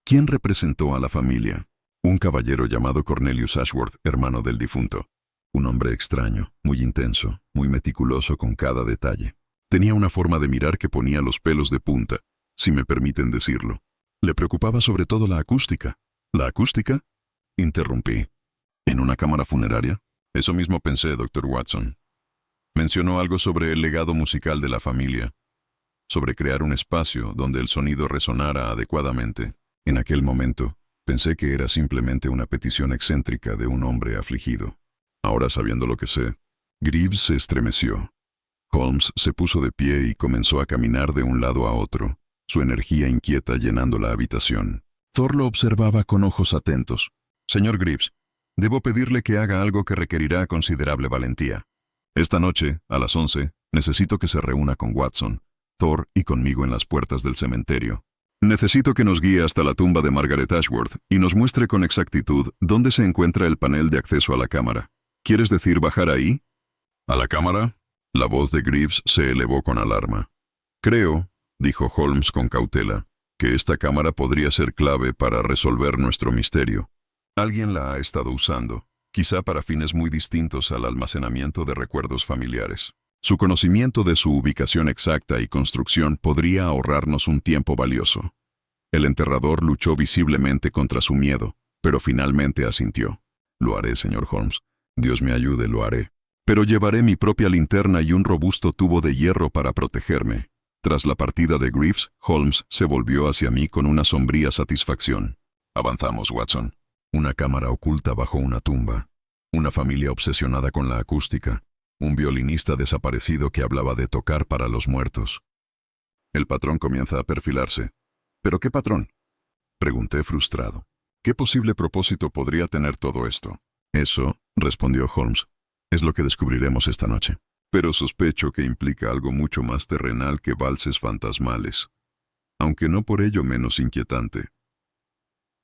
¿Quién representó a la familia? Un caballero llamado Cornelius Ashworth, hermano del difunto. Un hombre extraño, muy intenso, muy meticuloso con cada detalle. Tenía una forma de mirar que ponía los pelos de punta, si me permiten decirlo. Le preocupaba sobre todo la acústica. ¿La acústica?, interrumpí. ¿En una cámara funeraria? Eso mismo pensé, Dr. Watson. Mencionó algo sobre el legado musical de la familia, sobre crear un espacio donde el sonido resonara adecuadamente. En aquel momento, pensé que era simplemente una petición excéntrica de un hombre afligido. Ahora, sabiendo lo que sé, Greaves se estremeció. Holmes se puso de pie y comenzó a caminar de un lado a otro, su energía inquieta llenando la habitación. Thor lo observaba con ojos atentos. «Señor Greaves, debo pedirle que haga algo que requerirá considerable valentía. Esta noche, a las 11, necesito que se reúna con Watson, Thor y conmigo en las puertas del cementerio. Necesito que nos guíe hasta la tumba de Margaret Ashworth y nos muestre con exactitud dónde se encuentra el panel de acceso a la cámara. ¿Quieres decir bajar ahí?». «¿A la cámara?». La voz de Greaves se elevó con alarma. «Creo», dijo Holmes con cautela, «que esta cámara podría ser clave para resolver nuestro misterio. Alguien la ha estado usando, quizá para fines muy distintos al almacenamiento de recuerdos familiares. Su conocimiento de su ubicación exacta y construcción podría ahorrarnos un tiempo valioso». El enterrador luchó visiblemente contra su miedo, pero finalmente asintió. «Lo haré, señor Holmes. Dios me ayude, lo haré. Pero llevaré mi propia linterna y un robusto tubo de hierro para protegerme». Tras la partida de Greaves, Holmes se volvió hacia mí con una sombría satisfacción. «Avanzamos, Watson. Una cámara oculta bajo una tumba. Una familia obsesionada con la acústica. Un violinista desaparecido que hablaba de tocar para los muertos. El patrón comienza a perfilarse. ¿Pero qué patrón? Pregunté frustrado. ¿Qué posible propósito podría tener todo esto? Eso, respondió Holmes, es lo que descubriremos esta noche. Pero sospecho que implica algo mucho más terrenal que valses fantasmales, aunque no por ello menos inquietante.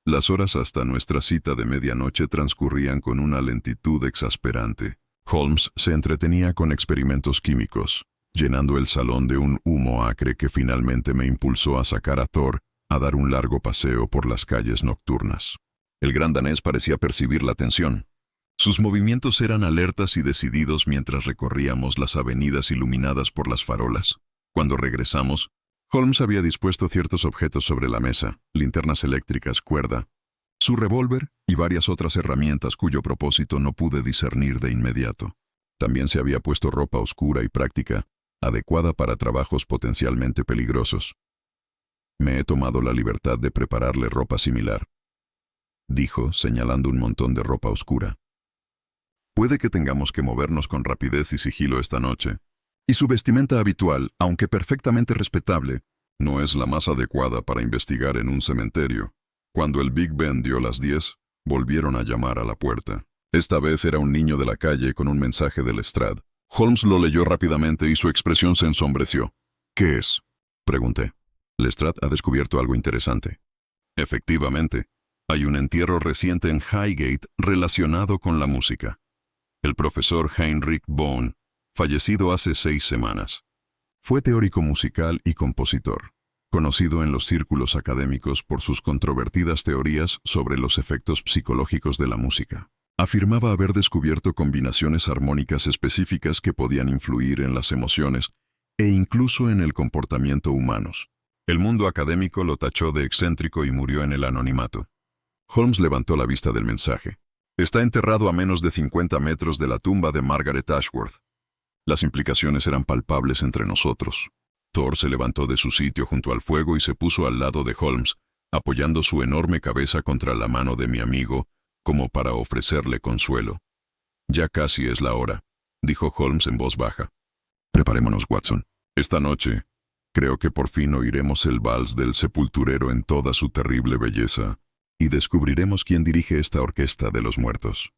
Las horas hasta nuestra cita de medianoche transcurrían con una lentitud exasperante. Holmes se entretenía con experimentos químicos, llenando el salón de un humo acre que finalmente me impulsó a sacar a Thor a dar un largo paseo por las calles nocturnas. El gran danés parecía percibir la tensión. Sus movimientos eran alertas y decididos mientras recorríamos las avenidas iluminadas por las farolas. Cuando regresamos, Holmes había dispuesto ciertos objetos sobre la mesa, linternas eléctricas, cuerda, su revólver y varias otras herramientas cuyo propósito no pude discernir de inmediato. También se había puesto ropa oscura y práctica, adecuada para trabajos potencialmente peligrosos. Me he tomado la libertad de prepararle ropa similar, dijo, señalando un montón de ropa oscura. Puede que tengamos que movernos con rapidez y sigilo esta noche, y su vestimenta habitual, aunque perfectamente respetable, no es la más adecuada para investigar en un cementerio. Cuando el Big Ben dio las 10, volvieron a llamar a la puerta. Esta vez era un niño de la calle con un mensaje de Lestrade. Holmes lo leyó rápidamente y su expresión se ensombreció. ¿Qué es?, pregunté. Lestrade ha descubierto algo interesante. Efectivamente, hay un entierro reciente en Highgate relacionado con la música. El profesor Heinrich Bonn, fallecido hace 6 semanas. Fue teórico musical y compositor, conocido en los círculos académicos por sus controvertidas teorías sobre los efectos psicológicos de la música. Afirmaba haber descubierto combinaciones armónicas específicas que podían influir en las emociones e incluso en el comportamiento humanos. El mundo académico lo tachó de excéntrico y murió en el anonimato. Holmes levantó la vista del mensaje. Está enterrado a menos de 50 metros de la tumba de Margaret Ashworth. Las implicaciones eran palpables entre nosotros. Thor se levantó de su sitio junto al fuego y se puso al lado de Holmes, apoyando su enorme cabeza contra la mano de mi amigo, como para ofrecerle consuelo. Ya casi es la hora, dijo Holmes en voz baja. Preparémonos, Watson. Esta noche, creo que por fin oiremos el vals del sepulturero en toda su terrible belleza, y descubriremos quién dirige esta orquesta de los muertos.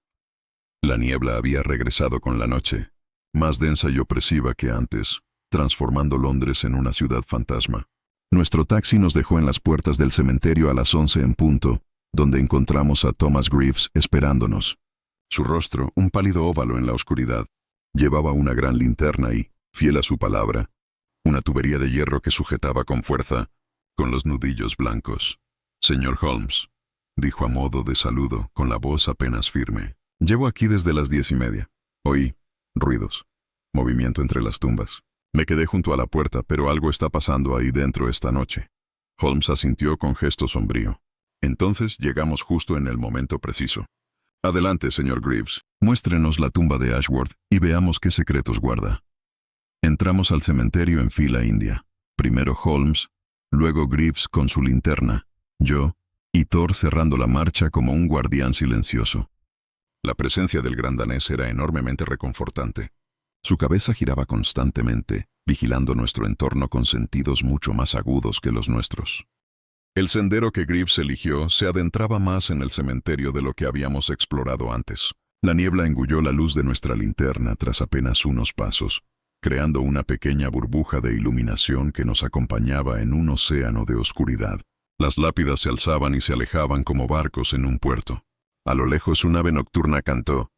La niebla había regresado con la noche, más densa y opresiva que antes, transformando Londres en una ciudad fantasma. Nuestro taxi nos dejó en las puertas del cementerio a las 11 en punto, donde encontramos a Thomas Greaves esperándonos. Su rostro, un pálido óvalo en la oscuridad, llevaba una gran linterna y, fiel a su palabra, una tubería de hierro que sujetaba con fuerza, con los nudillos blancos. «Señor Holmes», dijo a modo de saludo, con la voz apenas firme. «Llevo aquí desde las 10:30. Oí ruidos, movimiento entre las tumbas. Me quedé junto a la puerta, pero algo está pasando ahí dentro esta noche». Holmes asintió con gesto sombrío. Entonces llegamos justo en el momento preciso. «Adelante, señor Greaves. Muéstrenos la tumba de Ashworth y veamos qué secretos guarda». Entramos al cementerio en fila india. Primero Holmes, luego Greaves con su linterna, yo y Thor cerrando la marcha como un guardián silencioso. La presencia del gran danés era enormemente reconfortante. Su cabeza giraba constantemente, vigilando nuestro entorno con sentidos mucho más agudos que los nuestros. El sendero que Greaves eligió se adentraba más en el cementerio de lo que habíamos explorado antes. La niebla engulló la luz de nuestra linterna tras apenas unos pasos, creando una pequeña burbuja de iluminación que nos acompañaba en un océano de oscuridad. Las lápidas se alzaban y se alejaban como barcos en un puerto. A lo lejos un ave nocturna cantó.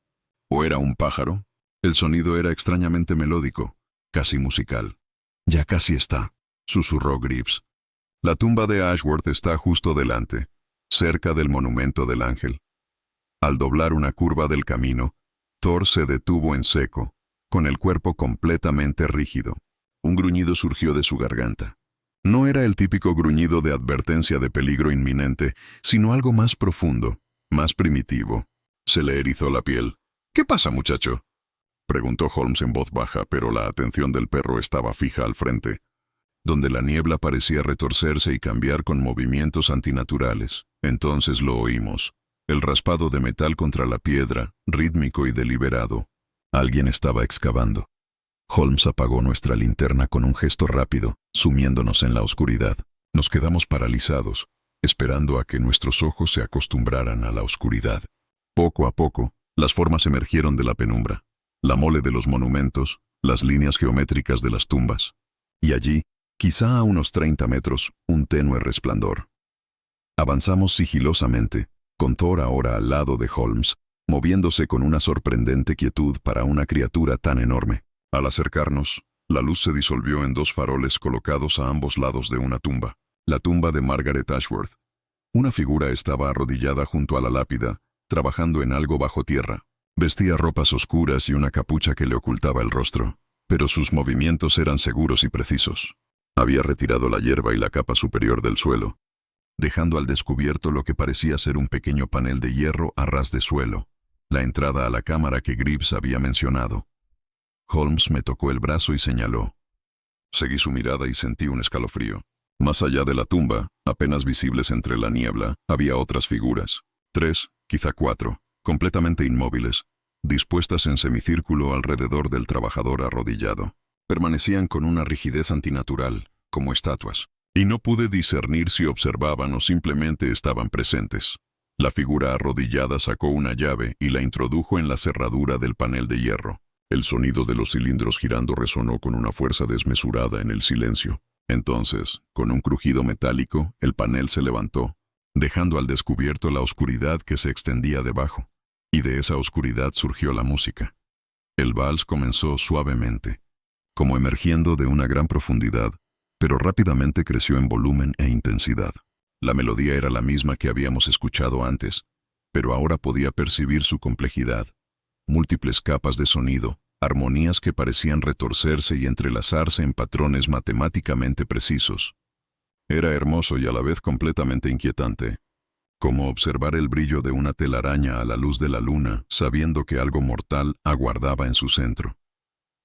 ¿O era un pájaro? El sonido era extrañamente melódico, casi musical. «Ya casi está», susurró Greaves. «La tumba de Ashworth está justo delante, cerca del monumento del ángel». Al doblar una curva del camino, Thor se detuvo en seco, con el cuerpo completamente rígido. Un gruñido surgió de su garganta. No era el típico gruñido de advertencia de peligro inminente, sino algo más profundo, más primitivo. Se le erizó la piel. «¿Qué pasa, muchacho?», preguntó Holmes en voz baja, pero la atención del perro estaba fija al frente, donde la niebla parecía retorcerse y cambiar con movimientos antinaturales. Entonces lo oímos. El raspado de metal contra la piedra, rítmico y deliberado. Alguien estaba excavando. Holmes apagó nuestra linterna con un gesto rápido, sumiéndonos en la oscuridad. Nos quedamos paralizados, esperando a que nuestros ojos se acostumbraran a la oscuridad. Poco a poco, las formas emergieron de la penumbra. La mole de los monumentos, las líneas geométricas de las tumbas. Y allí, quizá a unos 30 metros, un tenue resplandor. Avanzamos sigilosamente, con Thor ahora al lado de Holmes, moviéndose con una sorprendente quietud para una criatura tan enorme. Al acercarnos, la luz se disolvió en dos faroles colocados a ambos lados de una tumba. La tumba de Margaret Ashworth. Una figura estaba arrodillada junto a la lápida, trabajando en algo bajo tierra. Vestía ropas oscuras y una capucha que le ocultaba el rostro, pero sus movimientos eran seguros y precisos. Había retirado la hierba y la capa superior del suelo, dejando al descubierto lo que parecía ser un pequeño panel de hierro a ras de suelo, la entrada a la cámara que Greaves había mencionado. Holmes me tocó el brazo y señaló. Seguí su mirada y sentí un escalofrío. Más allá de la tumba, apenas visibles entre la niebla, había otras figuras. 3, quizá 4, completamente inmóviles, dispuestas en semicírculo alrededor del trabajador arrodillado. Permanecían con una rigidez antinatural, como estatuas, y no pude discernir si observaban o simplemente estaban presentes. La figura arrodillada sacó una llave y la introdujo en la cerradura del panel de hierro. El sonido de los cilindros girando resonó con una fuerza desmesurada en el silencio. Entonces, con un crujido metálico, el panel se levantó, dejando al descubierto la oscuridad que se extendía debajo. Y de esa oscuridad surgió la música. El vals comenzó suavemente, como emergiendo de una gran profundidad, pero rápidamente creció en volumen e intensidad. La melodía era la misma que habíamos escuchado antes, pero ahora podía percibir su complejidad. Múltiples capas de sonido, armonías que parecían retorcerse y entrelazarse en patrones matemáticamente precisos. Era hermoso y a la vez completamente inquietante, como observar el brillo de una telaraña a la luz de la luna, sabiendo que algo mortal aguardaba en su centro.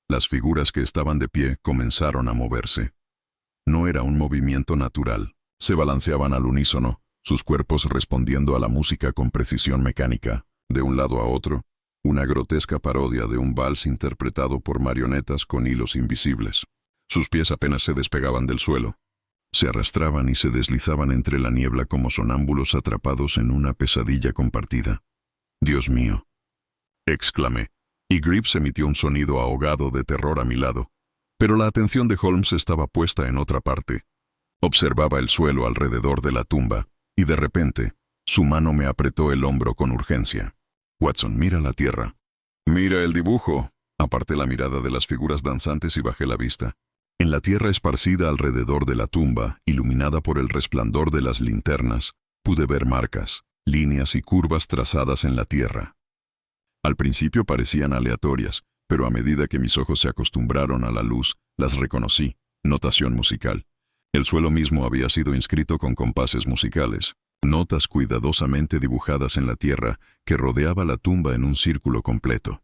Las figuras que estaban de pie comenzaron a moverse. No era un movimiento natural. Se balanceaban al unísono, sus cuerpos respondiendo a la música con precisión mecánica. De un lado a otro, una grotesca parodia de un vals interpretado por marionetas con hilos invisibles. Sus pies apenas se despegaban del suelo. Se arrastraban y se deslizaban entre la niebla como sonámbulos atrapados en una pesadilla compartida. «Dios mío», exclamé, y Greaves emitió un sonido ahogado de terror a mi lado. Pero la atención de Holmes estaba puesta en otra parte. Observaba el suelo alrededor de la tumba, y de repente, su mano me apretó el hombro con urgencia. «Watson, mira la tierra». «Mira el dibujo». Aparté la mirada de las figuras danzantes y bajé la vista. En la tierra esparcida alrededor de la tumba, iluminada por el resplandor de las linternas, pude ver marcas, líneas y curvas trazadas en la tierra. Al principio parecían aleatorias, pero a medida que mis ojos se acostumbraron a la luz, las reconocí. Notación musical. El suelo mismo había sido inscrito con compases musicales, notas cuidadosamente dibujadas en la tierra que rodeaba la tumba en un círculo completo.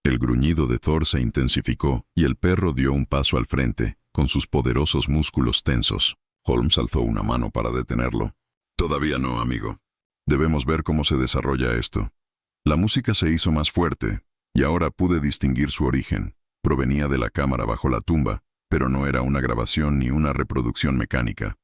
El gruñido de Thor se intensificó y el perro dio un paso al frente, con sus poderosos músculos tensos. Holmes alzó una mano para detenerlo. «Todavía no, amigo. Debemos ver cómo se desarrolla esto». La música se hizo más fuerte, y ahora pude distinguir su origen. Provenía de la cámara bajo la tumba, pero no era una grabación ni una reproducción mecánica.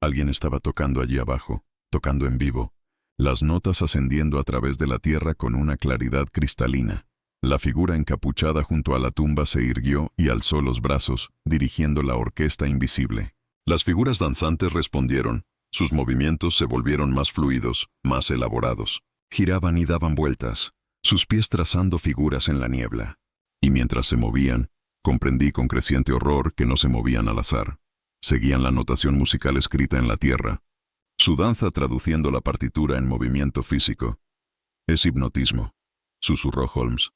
Alguien estaba tocando allí abajo, tocando en vivo, las notas ascendiendo a través de la tierra con una claridad cristalina. La figura encapuchada junto a la tumba se irguió y alzó los brazos, dirigiendo la orquesta invisible. Las figuras danzantes respondieron. Sus movimientos se volvieron más fluidos, más elaborados. Giraban y daban vueltas, sus pies trazando figuras en la niebla. Y mientras se movían, comprendí con creciente horror que no se movían al azar. Seguían la notación musical escrita en la tierra. Su danza traduciendo la partitura en movimiento físico. «Es hipnotismo», susurró Holmes.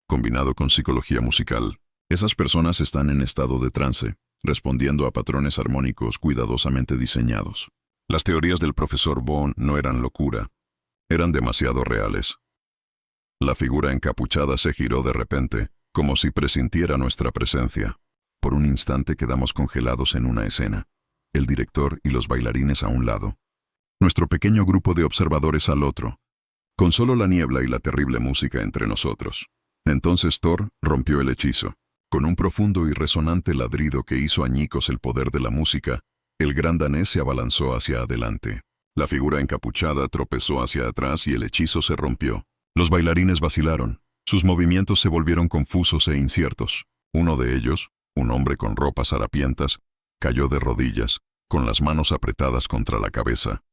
«Combinado con psicología musical. Esas personas están en estado de trance, respondiendo a patrones armónicos cuidadosamente diseñados. Las teorías del profesor Bond no eran locura. Eran demasiado reales». La figura encapuchada se giró de repente, como si presintiera nuestra presencia. Por un instante quedamos congelados en una escena. El director y los bailarines a un lado. Nuestro pequeño grupo de observadores al otro, con solo la niebla y la terrible música entre nosotros. Entonces Thor rompió el hechizo. Con un profundo y resonante ladrido que hizo añicos el poder de la música, el gran danés se abalanzó hacia adelante. La figura encapuchada tropezó hacia atrás y el hechizo se rompió. Los bailarines vacilaron. Sus movimientos se volvieron confusos e inciertos. Uno de ellos, un hombre con ropas harapientas, cayó de rodillas, con las manos apretadas contra la cabeza.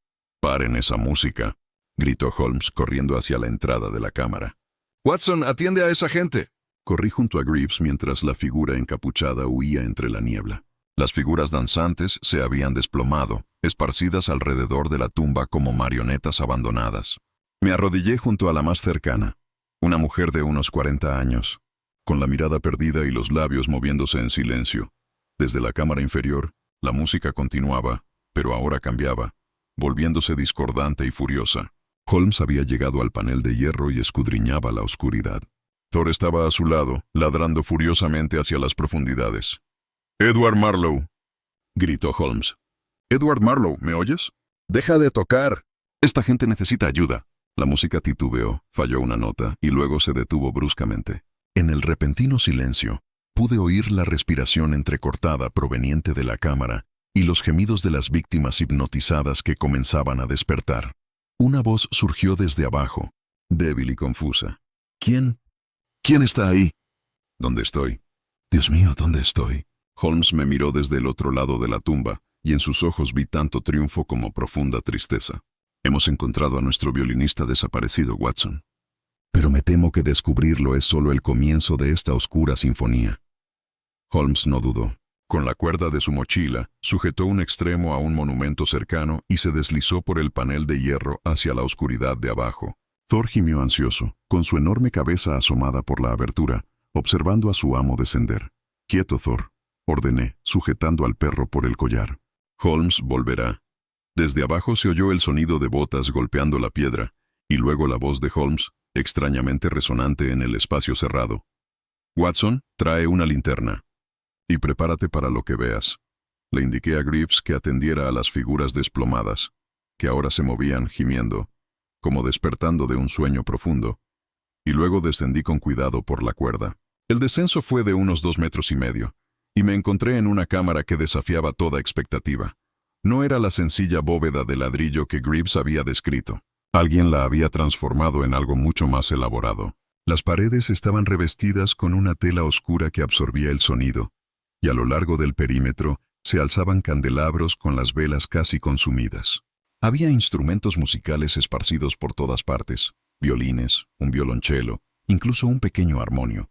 «¡Paren esa música!», gritó Holmes corriendo hacia la entrada de la cámara. «Watson, atiende a esa gente». Corrí junto a Greaves mientras la figura encapuchada huía entre la niebla. Las figuras danzantes se habían desplomado, esparcidas alrededor de la tumba como marionetas abandonadas. Me arrodillé junto a la más cercana, una mujer de unos 40 años, con la mirada perdida y los labios moviéndose en silencio. Desde la cámara inferior, la música continuaba, pero ahora cambiaba, volviéndose discordante y furiosa. Holmes había llegado al panel de hierro y escudriñaba la oscuridad. Thor estaba a su lado, ladrando furiosamente hacia las profundidades. «¡Edward Marlowe!», gritó Holmes. «Edward Marlowe, ¿me oyes? ¡Deja de tocar! Esta gente necesita ayuda». La música titubeó, falló una nota y luego se detuvo bruscamente. En el repentino silencio, pude oír la respiración entrecortada proveniente de la cámara y los gemidos de las víctimas hipnotizadas que comenzaban a despertar. Una voz surgió desde abajo, débil y confusa. «¿Quién? ¿Quién está ahí?» «¿Dónde estoy? Dios mío, ¿dónde estoy?» Holmes me miró desde el otro lado de la tumba y en sus ojos vi tanto triunfo como profunda tristeza. «Hemos encontrado a nuestro violinista desaparecido, Watson. Pero me temo que descubrirlo es solo el comienzo de esta oscura sinfonía». Holmes no dudó. Con la cuerda de su mochila, sujetó un extremo a un monumento cercano y se deslizó por el panel de hierro hacia la oscuridad de abajo. Thor gimió ansioso, con su enorme cabeza asomada por la abertura, observando a su amo descender. «Quieto, Thor», ordené, sujetando al perro por el collar. «Holmes volverá». Desde abajo se oyó el sonido de botas golpeando la piedra, y luego la voz de Holmes, extrañamente resonante en el espacio cerrado. «Watson, trae una linterna. Y prepárate para lo que veas». Le indiqué a Greaves que atendiera a las figuras desplomadas, que ahora se movían gimiendo, como despertando de un sueño profundo, y luego descendí con cuidado por la cuerda. El descenso fue de unos 2,5 metros, y me encontré en una cámara que desafiaba toda expectativa. No era la sencilla bóveda de ladrillo que Greaves había descrito. Alguien la había transformado en algo mucho más elaborado. Las paredes estaban revestidas con una tela oscura que absorbía el sonido, y a lo largo del perímetro se alzaban candelabros con las velas casi consumidas. Había instrumentos musicales esparcidos por todas partes, violines, un violonchelo, incluso un pequeño armonio.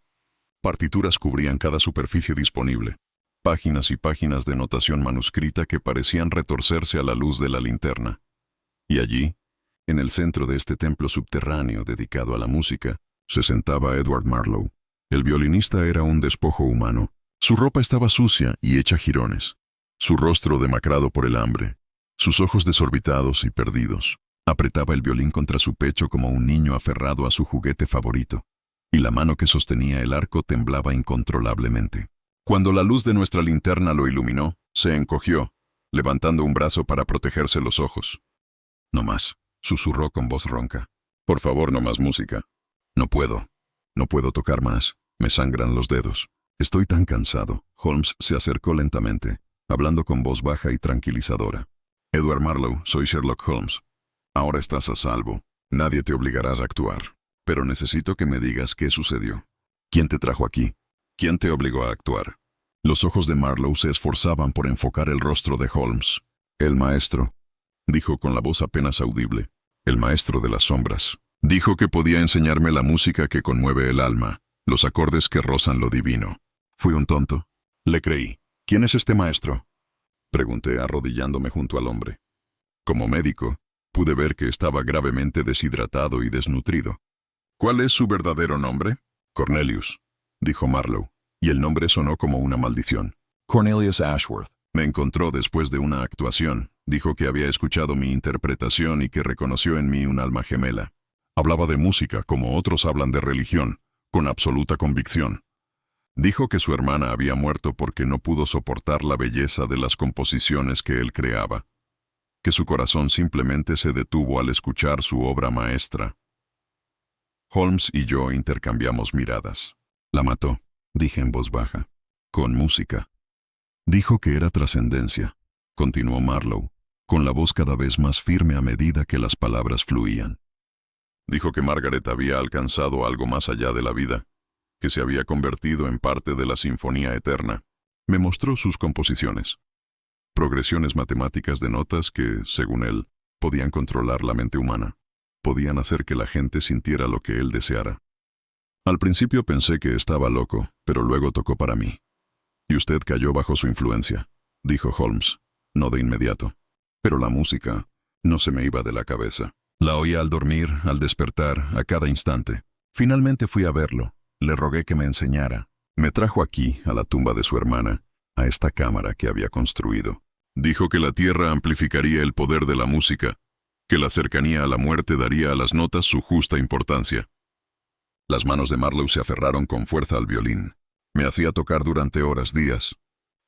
Partituras cubrían cada superficie disponible, páginas y páginas de notación manuscrita que parecían retorcerse a la luz de la linterna. Y allí, en el centro de este templo subterráneo dedicado a la música, se sentaba Edward Marlowe. El violinista era un despojo humano. Su ropa estaba sucia y hecha jirones, su rostro demacrado por el hambre, sus ojos desorbitados y perdidos. Apretaba el violín contra su pecho como un niño aferrado a su juguete favorito, y la mano que sostenía el arco temblaba incontrolablemente. Cuando la luz de nuestra linterna lo iluminó, se encogió, levantando un brazo para protegerse los ojos. «No más», susurró con voz ronca. «Por favor, no más música. No puedo tocar más. Me sangran los dedos. Estoy tan cansado». Holmes se acercó lentamente, hablando con voz baja y tranquilizadora. «Edward Marlowe, soy Sherlock Holmes. Ahora estás a salvo. Nadie te obligará a actuar. Pero necesito que me digas qué sucedió. ¿Quién te trajo aquí? ¿Quién te obligó a actuar?» Los ojos de Marlowe se esforzaban por enfocar el rostro de Holmes. «El maestro», dijo con la voz apenas audible. «El maestro de las sombras. Dijo que podía enseñarme la música que conmueve el alma, los acordes que rozan lo divino. Fui un tonto. Le creí. ¿Quién es este maestro?», pregunté arrodillándome junto al hombre. Como médico, pude ver que estaba gravemente deshidratado y desnutrido. «¿Cuál es su verdadero nombre?» «Cornelius», dijo Marlowe, y el nombre sonó como una maldición. «Cornelius Ashworth. Me encontró después de una actuación. Dijo que había escuchado mi interpretación y que reconoció en mí un alma gemela. Hablaba de música como otros hablan de religión, con absoluta convicción. Dijo que su hermana había muerto porque no pudo soportar la belleza de las composiciones que él creaba, que su corazón simplemente se detuvo al escuchar su obra maestra, Holmes y yo intercambiamos miradas. La mató, dije en voz baja. Con música. Dijo que era trascendencia, continuó Marlowe, con la voz cada vez más firme a medida que las palabras fluían. Dijo que Margaret había alcanzado algo más allá de la vida, que se había convertido en parte de la sinfonía eterna. Me mostró sus composiciones. Progresiones matemáticas de notas que, según él, podían controlar la mente humana. Podían hacer que la gente sintiera lo que él deseara. Al principio pensé que estaba loco, pero luego tocó para mí. Y usted cayó bajo su influencia, dijo Holmes, no de inmediato. Pero la música no se me iba de la cabeza. La oía al dormir, al despertar, a cada instante. Finalmente fui a verlo. Le rogué que me enseñara. Me trajo aquí, a la tumba de su hermana, a esta cámara que había construido. Dijo que la tierra amplificaría el poder de la música, que la cercanía a la muerte daría a las notas su justa importancia. Las manos de Marlowe se aferraron con fuerza al violín. Me hacía tocar durante horas, días.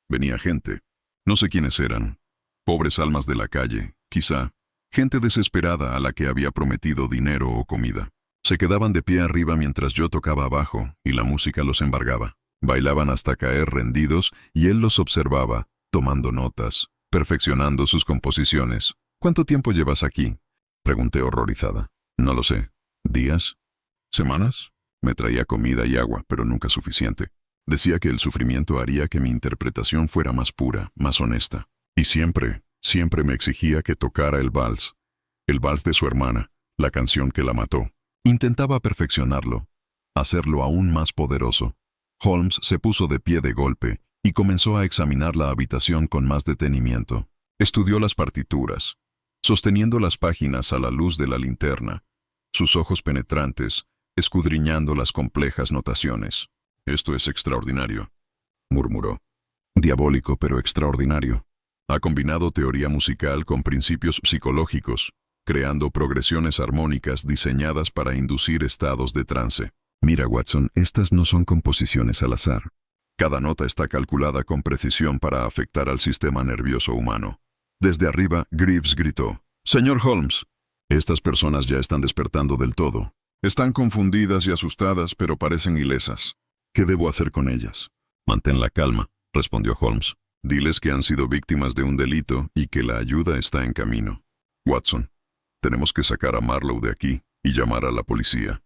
Venía gente. No sé quiénes eran. Pobres almas de la calle, quizá. Gente desesperada a la que había prometido dinero o comida. Se quedaban de pie arriba mientras yo tocaba abajo y la música los embargaba. Bailaban hasta caer rendidos y él los observaba, tomando notas, perfeccionando sus composiciones. ¿Cuánto tiempo llevas aquí?, pregunté horrorizada. No lo sé. ¿Días? ¿Semanas? Me traía comida y agua, pero nunca suficiente. Decía que el sufrimiento haría que mi interpretación fuera más pura, más honesta. Y siempre me exigía que tocara el vals de su hermana, la canción que la mató. Intentaba perfeccionarlo, hacerlo aún más poderoso. Holmes se puso de pie de golpe y comenzó a examinar la habitación con más detenimiento. Estudió las partituras, sosteniendo las páginas a la luz de la linterna, sus ojos penetrantes, escudriñando las complejas notaciones. «Esto es extraordinario», murmuró. «Diabólico, pero extraordinario. Ha combinado teoría musical con principios psicológicos, creando progresiones armónicas diseñadas para inducir estados de trance. Mira, Watson, estas no son composiciones al azar. Cada nota está calculada con precisión para afectar al sistema nervioso humano». Desde arriba, Greaves gritó: «Señor Holmes, estas personas ya están despertando del todo. Están confundidas y asustadas, pero parecen ilesas. ¿Qué debo hacer con ellas?» «Mantén la calma», respondió Holmes. «Diles que han sido víctimas de un delito y que la ayuda está en camino. Watson, tenemos que sacar a Marlowe de aquí y llamar a la policía».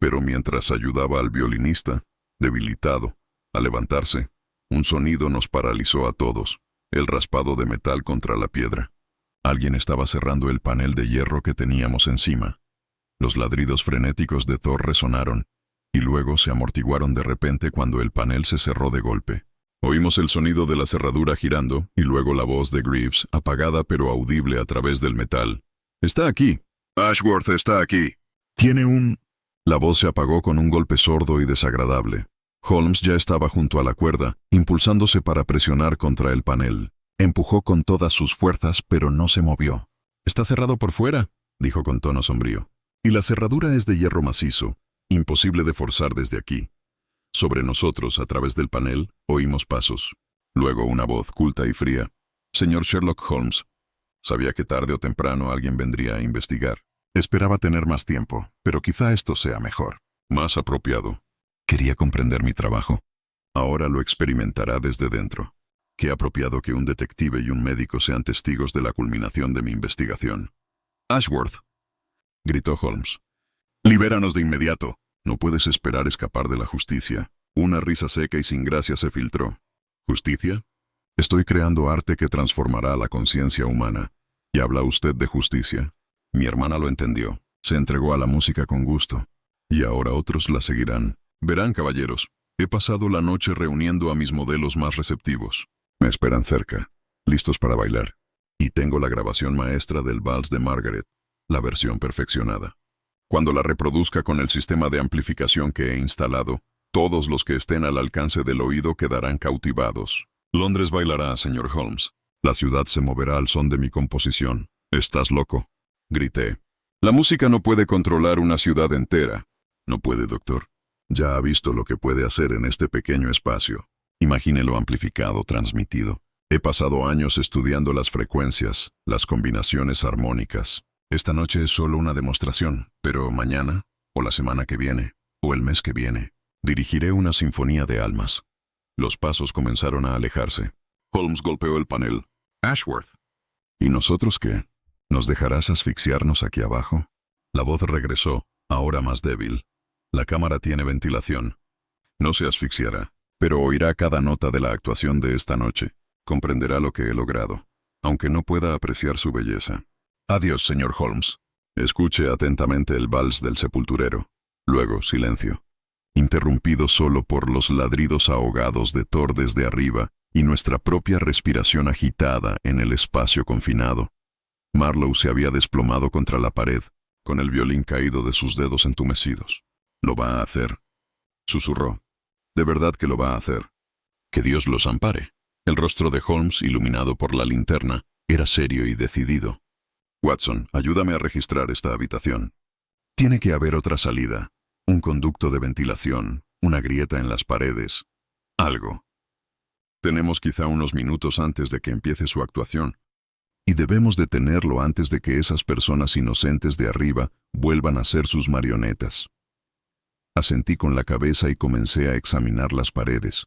Pero mientras ayudaba al violinista, debilitado, a levantarse, un sonido nos paralizó a todos: el raspado de metal contra la piedra. Alguien estaba cerrando el panel de hierro que teníamos encima. Los ladridos frenéticos de Thor resonaron, y luego se amortiguaron de repente cuando el panel se cerró de golpe. Oímos el sonido de la cerradura girando, y luego la voz de Greaves, apagada pero audible a través del metal. «Está aquí. Ashworth está aquí. Tiene un...» La voz se apagó con un golpe sordo y desagradable. Holmes ya estaba junto a la cuerda, impulsándose para presionar contra el panel. Empujó con todas sus fuerzas, pero no se movió. «Está cerrado por fuera», dijo con tono sombrío. «Y la cerradura es de hierro macizo, imposible de forzar desde aquí». Sobre nosotros, a través del panel, oímos pasos. Luego una voz culta y fría: «Señor Sherlock Holmes». Sabía que tarde o temprano alguien vendría a investigar. Esperaba tener más tiempo, pero quizá esto sea mejor, más apropiado. Quería comprender mi trabajo. Ahora lo experimentará desde dentro. Qué apropiado que un detective y un médico sean testigos de la culminación de mi investigación. «Ashworth», gritó Holmes. «Libéranos de inmediato. No puedes esperar escapar de la justicia». Una risa seca y sin gracia se filtró. «¿Justicia? Estoy creando arte que transformará la conciencia humana. ¿Y habla usted de justicia?». Mi hermana lo entendió. Se entregó a la música con gusto. Y ahora otros la seguirán. Verán, caballeros, he pasado la noche reuniendo a mis modelos más receptivos. Me esperan cerca, listos para bailar. Y tengo la grabación maestra del vals de Margaret, la versión perfeccionada. Cuando la reproduzca con el sistema de amplificación que he instalado, todos los que estén al alcance del oído quedarán cautivados. Londres bailará, señor Holmes. La ciudad se moverá al son de mi composición. «¿Estás loco?», grité. «La música no puede controlar una ciudad entera». «No puede, doctor. Ya ha visto lo que puede hacer en este pequeño espacio. Imagínelo amplificado, transmitido. He pasado años estudiando las frecuencias, las combinaciones armónicas. Esta noche es solo una demostración, pero mañana o la semana que viene, o el mes que viene. Dirigiré una sinfonía de almas. Los pasos comenzaron a alejarse. Holmes golpeó el panel. Ashworth. ¿Y nosotros qué? ¿Nos dejarás asfixiarnos aquí abajo? La voz regresó, ahora más débil. La cámara tiene ventilación. No se asfixiará, pero oirá cada nota de la actuación de esta noche. Comprenderá lo que he logrado, aunque no pueda apreciar su belleza. Adiós, señor Holmes. Escuche atentamente el vals del sepulturero. Luego, silencio. Interrumpido solo por los ladridos ahogados de Thor desde arriba y nuestra propia respiración agitada en el espacio confinado. Marlowe se había desplomado contra la pared, con el violín caído de sus dedos entumecidos. «Lo va a hacer», susurró. «De verdad que lo va a hacer. Que Dios los ampare». El rostro de Holmes, iluminado por la linterna, era serio y decidido. «Watson, ayúdame a registrar esta habitación. Tiene que haber otra salida, un conducto de ventilación, una grieta en las paredes, algo. Tenemos quizá unos minutos antes de que empiece su actuación, y debemos detenerlo antes de que esas personas inocentes de arriba vuelvan a ser sus marionetas». Asentí con la cabeza y comencé a examinar las paredes,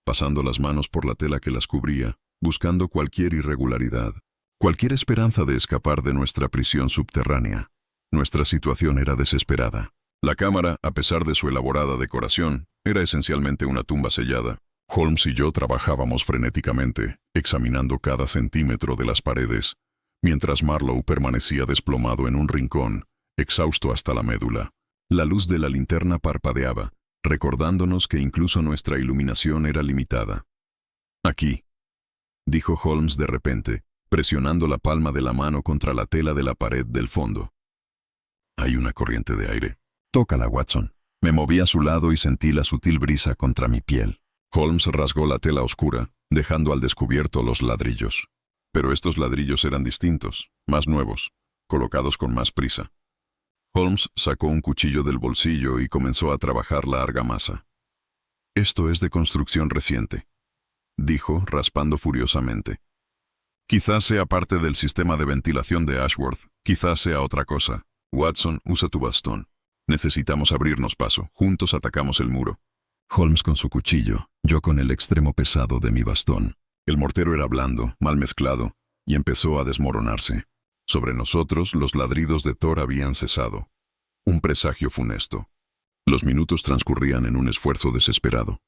pasando las manos por la tela que las cubría, buscando cualquier irregularidad, cualquier esperanza de escapar de nuestra prisión subterránea. Nuestra situación era desesperada. La cámara, a pesar de su elaborada decoración, era esencialmente una tumba sellada. Holmes y yo trabajábamos frenéticamente, examinando cada centímetro de las paredes, mientras Marlowe permanecía desplomado en un rincón, exhausto hasta la médula. La luz de la linterna parpadeaba, recordándonos que incluso nuestra iluminación era limitada. «Aquí», dijo Holmes de repente, presionando la palma de la mano contra la tela de la pared del fondo. «Hay una corriente de aire. Tócala, Watson». Me moví a su lado y sentí la sutil brisa contra mi piel. Holmes rasgó la tela oscura, dejando al descubierto los ladrillos. Pero estos ladrillos eran distintos, más nuevos, colocados con más prisa. Holmes sacó un cuchillo del bolsillo y comenzó a trabajar la argamasa. «Esto es de construcción reciente», dijo, raspando furiosamente. «Quizás sea parte del sistema de ventilación de Ashworth, quizás sea otra cosa. Watson, usa tu bastón. Necesitamos abrirnos paso. Juntos atacamos el muro». Holmes con su cuchillo, yo con el extremo pesado de mi bastón. El mortero era blando, mal mezclado, y empezó a desmoronarse. Sobre nosotros los ladridos de Thor habían cesado. Un presagio funesto. Los minutos transcurrían en un esfuerzo desesperado.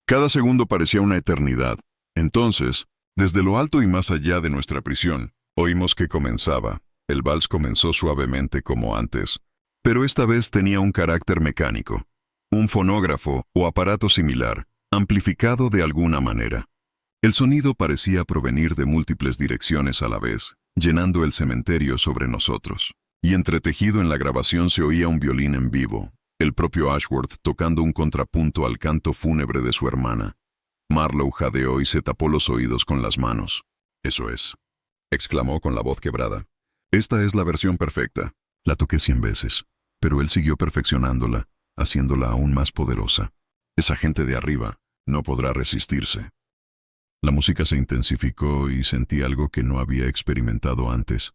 Cada segundo parecía una eternidad. Entonces, desde lo alto y más allá de nuestra prisión, oímos que comenzaba. El vals comenzó suavemente como antes, pero esta vez tenía un carácter mecánico. Un fonógrafo o aparato similar, amplificado de alguna manera. El sonido parecía provenir de múltiples direcciones a la vez, llenando el cementerio sobre nosotros. Y entretejido en la grabación se oía un violín en vivo, el propio Ashworth tocando un contrapunto al canto fúnebre de su hermana. Marlowe jadeó y se tapó los oídos con las manos. «Eso es», exclamó con la voz quebrada. «Esta es la versión perfecta». La toqué 100 veces, pero él siguió perfeccionándola, haciéndola aún más poderosa. Esa gente de arriba no podrá resistirse. La música se intensificó y sentí algo que no había experimentado antes.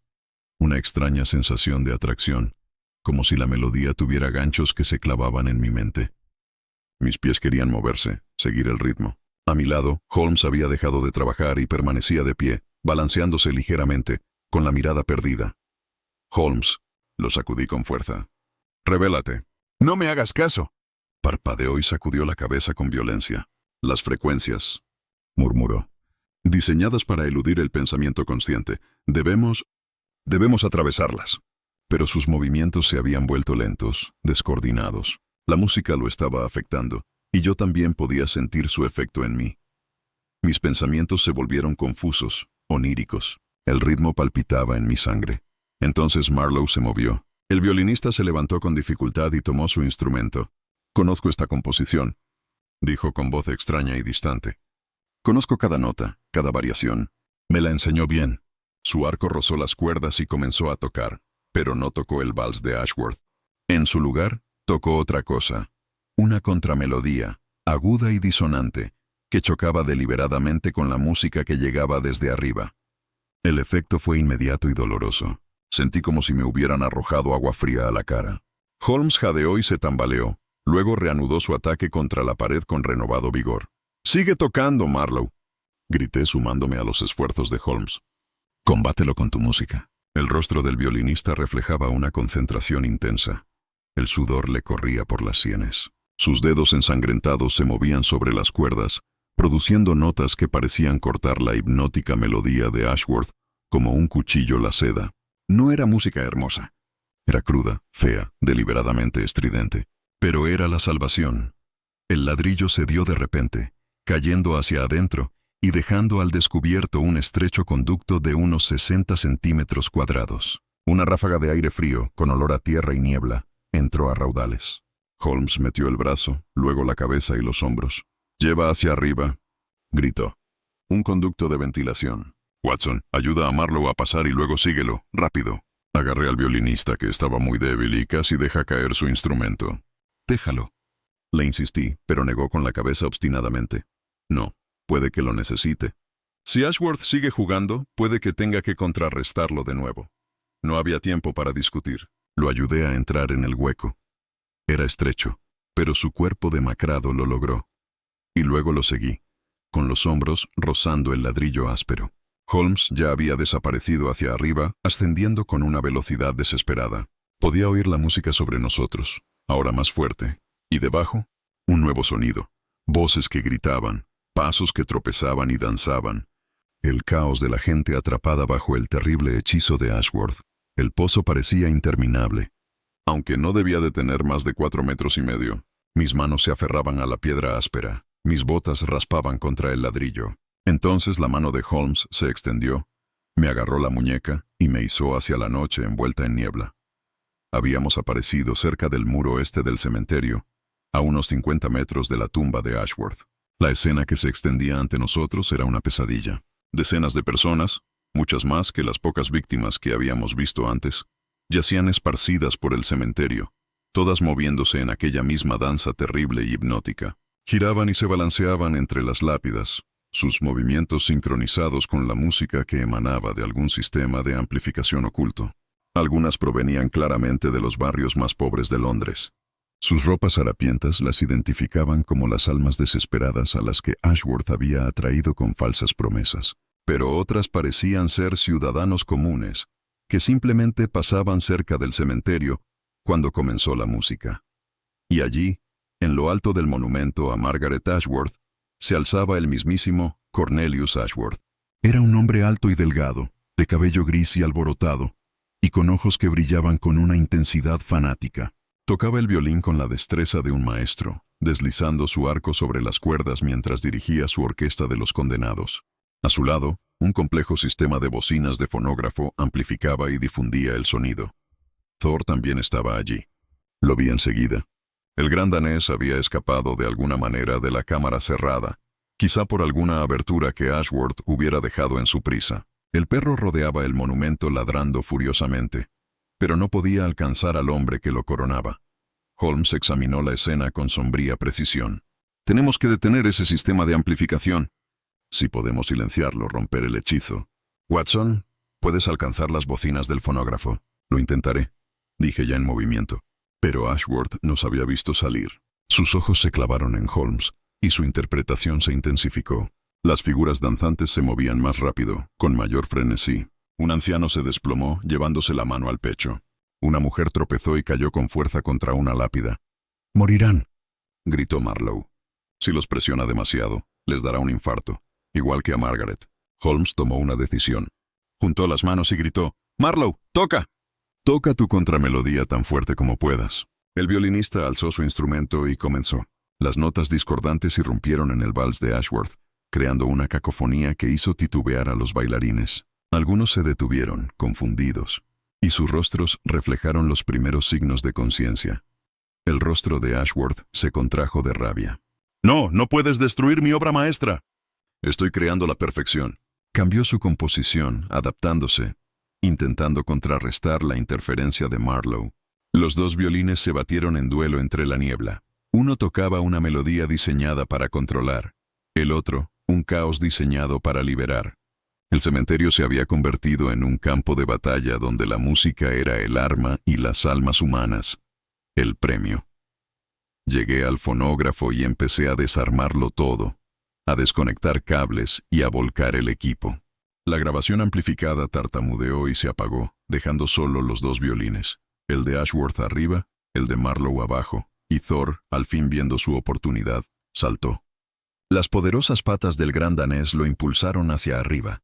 Una extraña sensación de atracción, como si la melodía tuviera ganchos que se clavaban en mi mente. Mis pies querían moverse, seguir el ritmo. A mi lado, Holmes había dejado de trabajar y permanecía de pie, balanceándose ligeramente, con la mirada perdida. «Holmes», lo sacudí con fuerza. «Revélate». «No me hagas caso». Parpadeó y sacudió la cabeza con violencia. «Las frecuencias», murmuró, «diseñadas para eludir el pensamiento consciente. Debemos atravesarlas». Pero sus movimientos se habían vuelto lentos, descoordinados. La música lo estaba afectando, y yo también podía sentir su efecto en mí. Mis pensamientos se volvieron confusos, oníricos. El ritmo palpitaba en mi sangre. Entonces Marlowe se movió. El violinista se levantó con dificultad y tomó su instrumento. «Conozco esta composición», dijo con voz extraña y distante. «Conozco cada nota, cada variación. Me la enseñó bien». Su arco rozó las cuerdas y comenzó a tocar, pero no tocó el vals de Ashworth. En su lugar, tocó otra cosa, una contramelodía, aguda y disonante, que chocaba deliberadamente con la música que llegaba desde arriba. El efecto fue inmediato y doloroso. Sentí como si me hubieran arrojado agua fría a la cara. Holmes jadeó y se tambaleó. Luego reanudó su ataque contra la pared con renovado vigor. «¡Sigue tocando, Marlowe!», grité sumándome a los esfuerzos de Holmes. «Combátelo con tu música». El rostro del violinista reflejaba una concentración intensa. El sudor le corría por las sienes. Sus dedos ensangrentados se movían sobre las cuerdas, produciendo notas que parecían cortar la hipnótica melodía de Ashworth como un cuchillo la seda. No era música hermosa. Era cruda, fea, deliberadamente estridente. Pero era la salvación. El ladrillo cedió de repente, cayendo hacia adentro y dejando al descubierto un estrecho conducto de unos 60 centímetros cuadrados. Una ráfaga de aire frío, con olor a tierra y niebla, entró a raudales. Holmes metió el brazo, luego la cabeza y los hombros. «Lleva hacia arriba», gritó. «Un conducto de ventilación. Watson, ayuda a Marlowe a pasar y luego síguelo, rápido». Agarré al violinista, que estaba muy débil y casi deja caer su instrumento. «Déjalo», le insistí, pero negó con la cabeza obstinadamente. «No, puede que lo necesite. Si Ashworth sigue jugando, puede que tenga que contrarrestarlo de nuevo». No había tiempo para discutir. Lo ayudé a entrar en el hueco. Era estrecho, pero su cuerpo demacrado lo logró. Y luego lo seguí, con los hombros rozando el ladrillo áspero. Holmes ya había desaparecido hacia arriba, ascendiendo con una velocidad desesperada. Podía oír la música sobre nosotros, ahora más fuerte, y debajo, un nuevo sonido. Voces que gritaban, pasos que tropezaban y danzaban. El caos de la gente atrapada bajo el terrible hechizo de Ashworth. El pozo parecía interminable, aunque no debía de tener más de 4,5 metros. Mis manos se aferraban a la piedra áspera, mis botas raspaban contra el ladrillo. Entonces la mano de Holmes se extendió, me agarró la muñeca y me izó hacia la noche envuelta en niebla. Habíamos aparecido cerca del muro este del cementerio, a unos 50 metros de la tumba de Ashworth. La escena que se extendía ante nosotros era una pesadilla. Decenas de personas, muchas más que las pocas víctimas que habíamos visto antes, yacían esparcidas por el cementerio, todas moviéndose en aquella misma danza terrible y hipnótica. Giraban y se balanceaban entre las lápidas, sus movimientos sincronizados con la música que emanaba de algún sistema de amplificación oculto. Algunas provenían claramente de los barrios más pobres de Londres. Sus ropas harapientas las identificaban como las almas desesperadas a las que Ashworth había atraído con falsas promesas. Pero otras parecían ser ciudadanos comunes, que simplemente pasaban cerca del cementerio cuando comenzó la música. Y allí, en lo alto del monumento a Margaret Ashworth, se alzaba el mismísimo Cornelius Ashworth. Era un hombre alto y delgado, de cabello gris y alborotado, y con ojos que brillaban con una intensidad fanática. Tocaba el violín con la destreza de un maestro, deslizando su arco sobre las cuerdas mientras dirigía su orquesta de los condenados. A su lado, un complejo sistema de bocinas de fonógrafo amplificaba y difundía el sonido. Thor también estaba allí. Lo vi enseguida. El gran danés había escapado de alguna manera de la cámara cerrada, quizá por alguna abertura que Ashworth hubiera dejado en su prisa. El perro rodeaba el monumento ladrando furiosamente, pero no podía alcanzar al hombre que lo coronaba. Holmes examinó la escena con sombría precisión. «Tenemos que detener ese sistema de amplificación. Si podemos silenciarlo, romper el hechizo. Watson, ¿puedes alcanzar las bocinas del fonógrafo?» «Lo intentaré», dije ya en movimiento. Pero Ashworth nos había visto salir. Sus ojos se clavaron en Holmes, y su interpretación se intensificó. Las figuras danzantes se movían más rápido, con mayor frenesí. Un anciano se desplomó, llevándose la mano al pecho. Una mujer tropezó y cayó con fuerza contra una lápida. «Morirán», gritó Marlowe. «Si los presiona demasiado, les dará un infarto, igual que a Margaret». Holmes tomó una decisión. Juntó las manos y gritó: «Marlowe, toca». «Toca tu contramelodía tan fuerte como puedas». El violinista alzó su instrumento y comenzó. Las notas discordantes irrumpieron en el vals de Ashworth, creando una cacofonía que hizo titubear a los bailarines. Algunos se detuvieron, confundidos, y sus rostros reflejaron los primeros signos de conciencia. El rostro de Ashworth se contrajo de rabia. «No, no puedes destruir mi obra maestra. Estoy creando la perfección». Cambió su composición, adaptándose, intentando contrarrestar la interferencia de Marlowe. Los dos violines se batieron en duelo entre la niebla. Uno tocaba una melodía diseñada para controlar, el otro, un caos diseñado para liberar. El cementerio se había convertido en un campo de batalla donde la música era el arma y las almas humanas. el premio. Llegué al fonógrafo y empecé a desarmarlo todo, a desconectar cables y a volcar el equipo. La grabación amplificada tartamudeó y se apagó, dejando solo los dos violines, el de Ashworth arriba, el de Marlowe abajo, y Thor, al fin viendo su oportunidad, saltó. Las poderosas patas del gran danés lo impulsaron hacia arriba,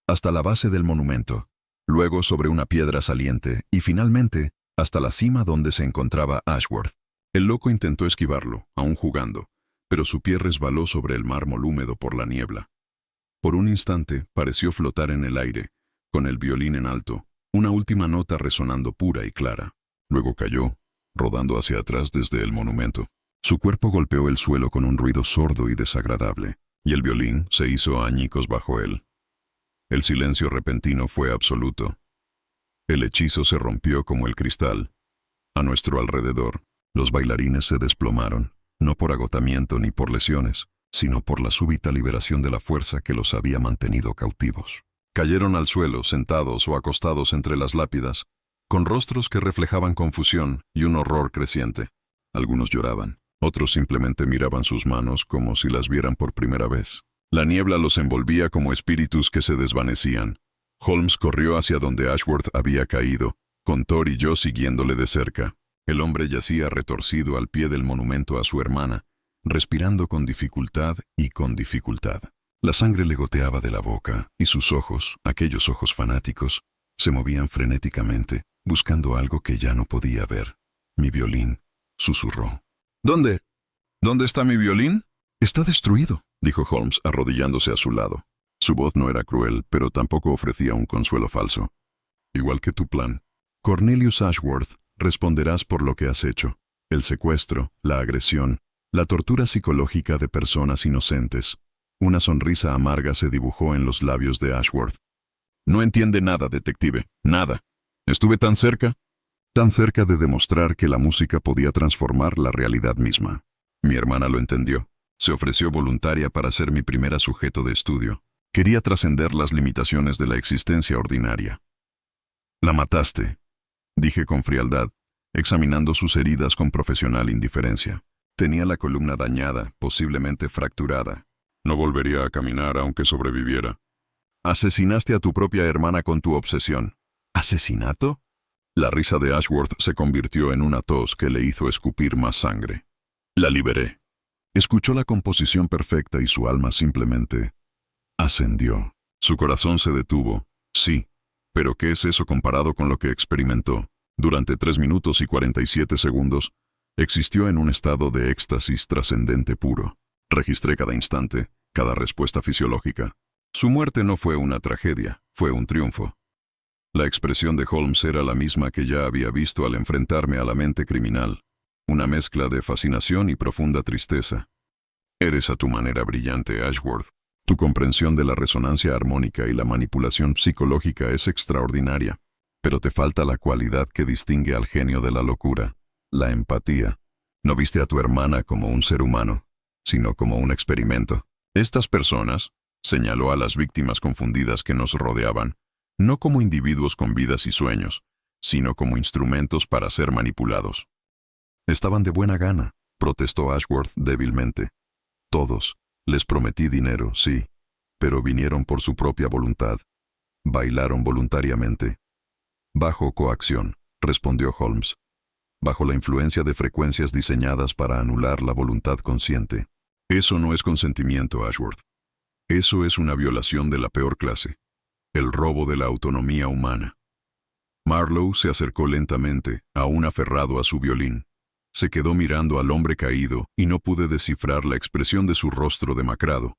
hasta la base del monumento, luego sobre una piedra saliente y finalmente hasta la cima donde se encontraba Ashworth. El loco intentó esquivarlo, aún jugando, pero su pie resbaló sobre el mármol húmedo por la niebla. Por un instante pareció flotar en el aire, con el violín en alto, una última nota resonando pura y clara. Luego cayó, rodando hacia atrás desde el monumento. Su cuerpo golpeó el suelo con un ruido sordo y desagradable, y el violín se hizo añicos bajo él. El silencio repentino fue absoluto. El hechizo se rompió como el cristal. A nuestro alrededor, los bailarines se desplomaron, no por agotamiento ni por lesiones, sino por la súbita liberación de la fuerza que los había mantenido cautivos. Cayeron al suelo, sentados o acostados entre las lápidas, con rostros que reflejaban confusión y un horror creciente. Algunos lloraban, otros simplemente miraban sus manos como si las vieran por primera vez. La niebla los envolvía como espíritus que se desvanecían. Holmes corrió hacia donde Ashworth había caído, con Thor y yo siguiéndole de cerca. El hombre yacía retorcido al pie del monumento a su hermana, respirando con dificultad y con dificultad. La sangre le goteaba de la boca, y sus ojos, aquellos ojos fanáticos, se movían frenéticamente, buscando algo que ya no podía ver. Mi violín, susurró. ¿Dónde? ¿Dónde está mi violín? Está destruido, dijo Holmes, arrodillándose a su lado. Su voz no era cruel, pero tampoco ofrecía un consuelo falso. Igual que tu plan. Cornelius Ashworth, responderás por lo que has hecho. El secuestro, la agresión, la tortura psicológica de personas inocentes. Una sonrisa amarga se dibujó en los labios de Ashworth. No entiende nada, detective, nada. Estuve tan cerca de demostrar que la música podía transformar la realidad misma. Mi hermana lo entendió. Se ofreció voluntaria para ser mi primera sujeto de estudio. Quería trascender las limitaciones de la existencia ordinaria. La mataste, dije con frialdad, examinando sus heridas con profesional indiferencia. Tenía la columna dañada, posiblemente fracturada. No volvería a caminar aunque sobreviviera. Asesinaste a tu propia hermana con tu obsesión. ¿Asesinato? La risa de Ashworth se convirtió en una tos que le hizo escupir más sangre. La liberé. Escuchó la composición perfecta y su alma simplemente ascendió. Su corazón se detuvo, sí, pero ¿qué es eso comparado con lo que experimentó? Durante 3 minutos y 47 segundos, existió en un estado de éxtasis trascendente puro. Registré cada instante, cada respuesta fisiológica. Su muerte no fue una tragedia, fue un triunfo. La expresión de Holmes era la misma que ya había visto al enfrentarme a la mente criminal, una mezcla de fascinación y profunda tristeza. Eres a tu manera brillante, Ashworth. Tu comprensión de la resonancia armónica y la manipulación psicológica es extraordinaria, pero te falta la cualidad que distingue al genio de la locura, la empatía. No viste a tu hermana como un ser humano, sino como un experimento. Estas personas, señaló a las víctimas confundidas que nos rodeaban, no como individuos con vidas y sueños, sino como instrumentos para ser manipulados. Estaban de buena gana, protestó Ashworth débilmente. Todos. Les prometí dinero, sí, pero vinieron por su propia voluntad. Bailaron voluntariamente. Bajo coacción, respondió Holmes. Bajo la influencia de frecuencias diseñadas para anular la voluntad consciente. Eso no es consentimiento, Ashworth. Eso es una violación de la peor clase. El robo de la autonomía humana. Marlowe se acercó lentamente, aún aferrado a su violín. Se quedó mirando al hombre caído y no pude descifrar la expresión de su rostro demacrado.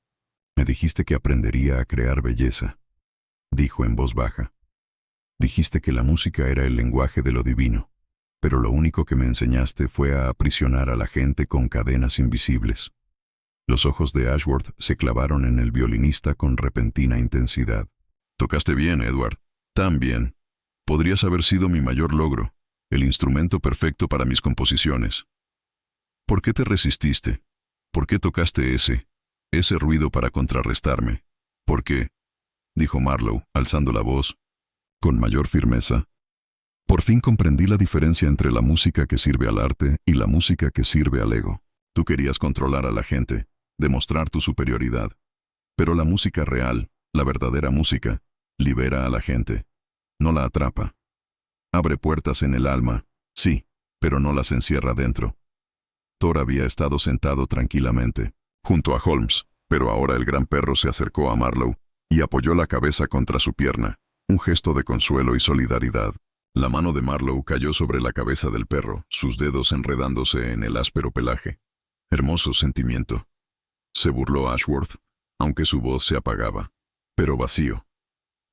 Me dijiste que aprendería a crear belleza, dijo en voz baja. Dijiste que la música era el lenguaje de lo divino, pero lo único que me enseñaste fue a aprisionar a la gente con cadenas invisibles. Los ojos de Ashworth se clavaron en el violinista con repentina intensidad. Tocaste bien, Edward. Tan bien. Podrías haber sido mi mayor logro. El instrumento perfecto para mis composiciones. ¿Por qué te resististe? ¿Por qué tocaste ese ruido para contrarrestarme? ¿Por qué? Dijo Marlowe, alzando la voz, con mayor firmeza. Por fin comprendí la diferencia entre la música que sirve al arte y la música que sirve al ego. Tú querías controlar a la gente, demostrar tu superioridad. Pero la música real, la verdadera música, libera a la gente. No la atrapa. Abre puertas en el alma, sí, pero no las encierra dentro. Thor había estado sentado tranquilamente, junto a Holmes, pero ahora el gran perro se acercó a Marlowe y apoyó la cabeza contra su pierna, un gesto de consuelo y solidaridad. La mano de Marlowe cayó sobre la cabeza del perro, sus dedos enredándose en el áspero pelaje. Hermoso sentimiento. Se burló Ashworth, aunque su voz se apagaba. Pero vacío.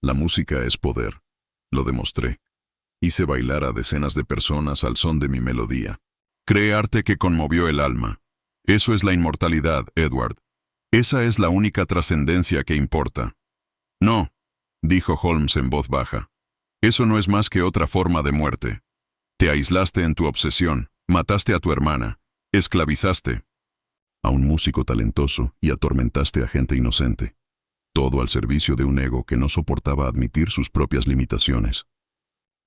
La música es poder. Lo demostré. Hice bailar a decenas de personas al son de mi melodía. Creé arte que conmovió el alma. Eso es la inmortalidad, Edward. Esa es la única trascendencia que importa. No, dijo Holmes en voz baja. Eso no es más que otra forma de muerte. Te aislaste en tu obsesión, mataste a tu hermana, esclavizaste a un músico talentoso y atormentaste a gente inocente. Todo al servicio de un ego que no soportaba admitir sus propias limitaciones.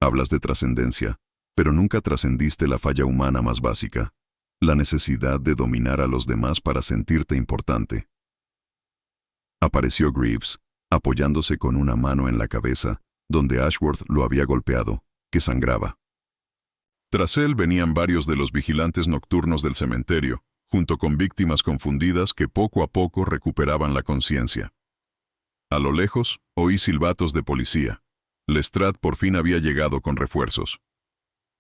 Hablas de trascendencia, pero nunca trascendiste la falla humana más básica, la necesidad de dominar a los demás para sentirte importante. Apareció Greaves, apoyándose con una mano en la cabeza, donde Ashworth lo había golpeado, que sangraba. Tras él venían varios de los vigilantes nocturnos del cementerio, junto con víctimas confundidas que poco a poco recuperaban la conciencia. A lo lejos, oí silbatos de policía. Lestrade por fin había llegado con refuerzos.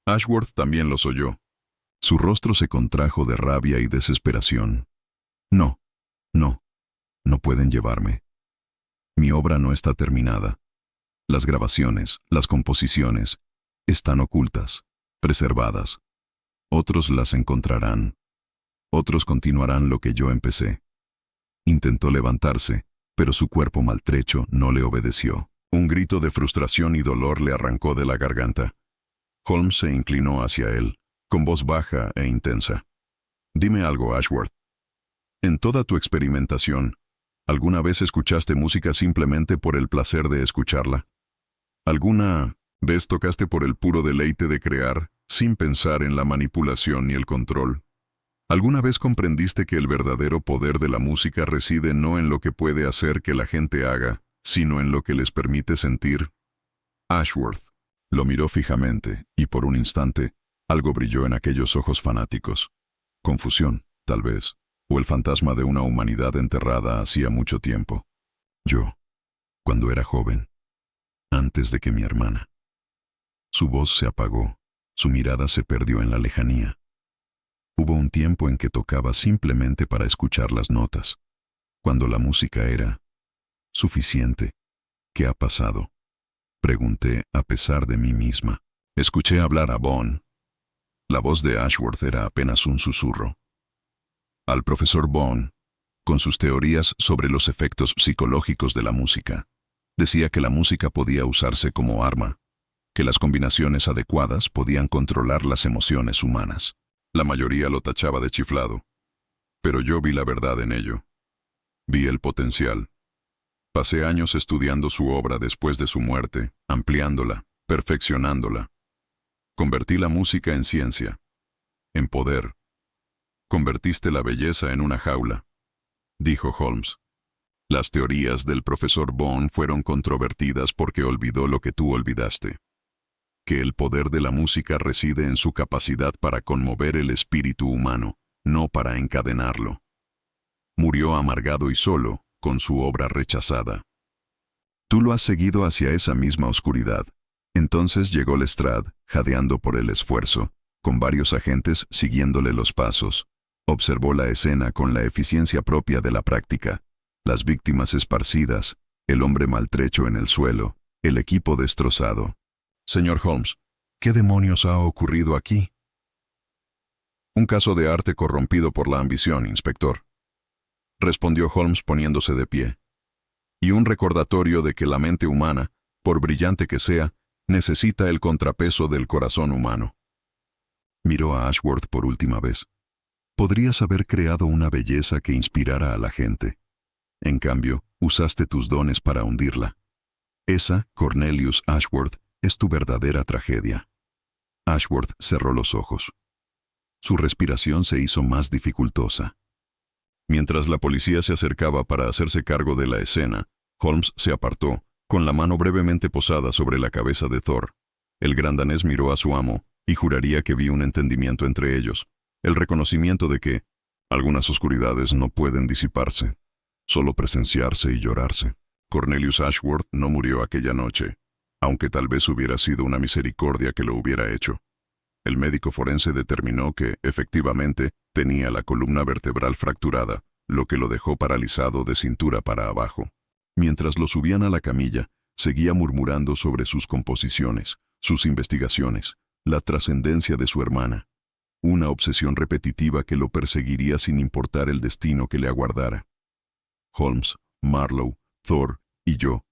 Ashworth también los oyó. Su rostro se contrajo de rabia y desesperación. No, no, no pueden llevarme. Mi obra no está terminada. Las grabaciones, las composiciones, están ocultas, preservadas. Otros las encontrarán. Otros continuarán lo que yo empecé. Intentó levantarse, pero su cuerpo maltrecho no le obedeció. Un grito de frustración y dolor le arrancó de la garganta. Holmes se inclinó hacia él, con voz baja e intensa. Dime algo, Ashworth. En toda tu experimentación, ¿alguna vez escuchaste música simplemente por el placer de escucharla? ¿Alguna vez tocaste por el puro deleite de crear, sin pensar en la manipulación ni el control? ¿Alguna vez comprendiste que el verdadero poder de la música reside no en lo que puede hacer que la gente haga, sino en lo que les permite sentir? Ashworth lo miró fijamente, y por un instante, algo brilló en aquellos ojos fanáticos. Confusión, tal vez, o el fantasma de una humanidad enterrada hacía mucho tiempo. Yo, cuando era joven, antes de que mi hermana. Su voz se apagó, su mirada se perdió en la lejanía. Hubo un tiempo en que tocaba simplemente para escuchar las notas, cuando la música era suficiente. ¿Qué ha pasado? Pregunté a pesar de mí misma. Escuché hablar a Bond. La voz de Ashworth era apenas un susurro. Al profesor Bond, con sus teorías sobre los efectos psicológicos de la música. Decía que la música podía usarse como arma, que las combinaciones adecuadas podían controlar las emociones humanas. La mayoría lo tachaba de chiflado, pero yo vi la verdad en ello. Vi el potencial. Pasé años estudiando su obra después de su muerte, ampliándola, perfeccionándola. Convertí la música en ciencia, en poder. Convertiste la belleza en una jaula, dijo Holmes. Las teorías del profesor Bond fueron controvertidas porque olvidó lo que tú olvidaste. Que el poder de la música reside en su capacidad para conmover el espíritu humano, no para encadenarlo. Murió amargado y solo, con su obra rechazada. Tú lo has seguido hacia esa misma oscuridad. Entonces llegó Lestrade, jadeando por el esfuerzo, con varios agentes siguiéndole los pasos. Observó la escena con la eficiencia propia de la práctica. Las víctimas esparcidas, el hombre maltrecho en el suelo, el equipo destrozado. Señor Holmes, ¿qué demonios ha ocurrido aquí? Un caso de arte corrompido por la ambición, inspector, respondió Holmes poniéndose de pie. Y un recordatorio de que la mente humana, por brillante que sea, necesita el contrapeso del corazón humano. Miró a Ashworth por última vez. Podrías haber creado una belleza que inspirara a la gente. En cambio, usaste tus dones para hundirla. Esa, Cornelius Ashworth, es tu verdadera tragedia. Ashworth cerró los ojos. Su respiración se hizo más dificultosa. Mientras la policía se acercaba para hacerse cargo de la escena, Holmes se apartó, con la mano brevemente posada sobre la cabeza de Thor. El gran danés miró a su amo, y juraría que vi un entendimiento entre ellos, el reconocimiento de que algunas oscuridades no pueden disiparse, solo presenciarse y llorarse. Cornelius Ashworth no murió aquella noche, aunque tal vez hubiera sido una misericordia que lo hubiera hecho. El médico forense determinó que, efectivamente, tenía la columna vertebral fracturada, lo que lo dejó paralizado de cintura para abajo. Mientras lo subían a la camilla, seguía murmurando sobre sus composiciones, sus investigaciones, la trascendencia de su hermana. Una obsesión repetitiva que lo perseguiría sin importar el destino que le aguardara. Holmes, Marlowe, Thor y yo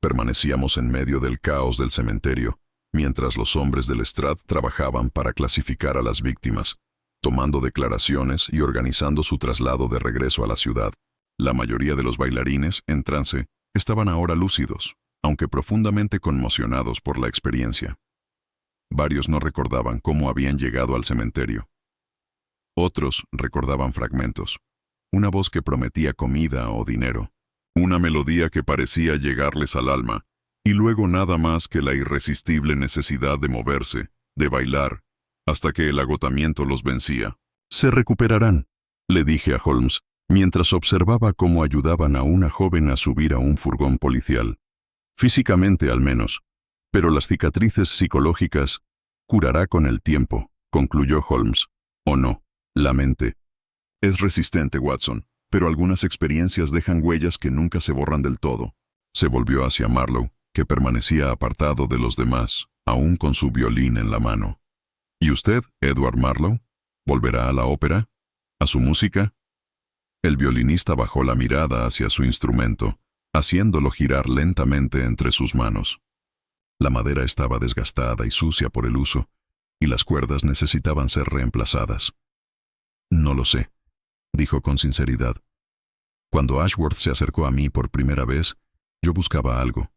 permanecíamos en medio del caos del cementerio, mientras los hombres del Lestrade trabajaban para clasificar a las víctimas, tomando declaraciones y organizando su traslado de regreso a la ciudad. La mayoría de los bailarines, en trance, estaban ahora lúcidos, aunque profundamente conmocionados por la experiencia. Varios no recordaban cómo habían llegado al cementerio. Otros recordaban fragmentos. Una voz que prometía comida o dinero. Una melodía que parecía llegarles al alma. Y luego nada más que la irresistible necesidad de moverse, de bailar, hasta que el agotamiento los vencía. «Se recuperarán», le dije a Holmes, mientras observaba cómo ayudaban a una joven a subir a un furgón policial. Físicamente al menos. Pero las cicatrices psicológicas curará con el tiempo, concluyó Holmes. ¿O no? Lamenté. Es resistente, Watson, pero algunas experiencias dejan huellas que nunca se borran del todo. Se volvió hacia Marlowe, que permanecía apartado de los demás, aún con su violín en la mano. ¿Y usted, Edward Marlowe? ¿Volverá a la ópera? ¿A su música? El violinista bajó la mirada hacia su instrumento, haciéndolo girar lentamente entre sus manos. La madera estaba desgastada y sucia por el uso, y las cuerdas necesitaban ser reemplazadas. No lo sé, dijo con sinceridad. Cuando Ashworth se acercó a mí por primera vez, yo buscaba algo,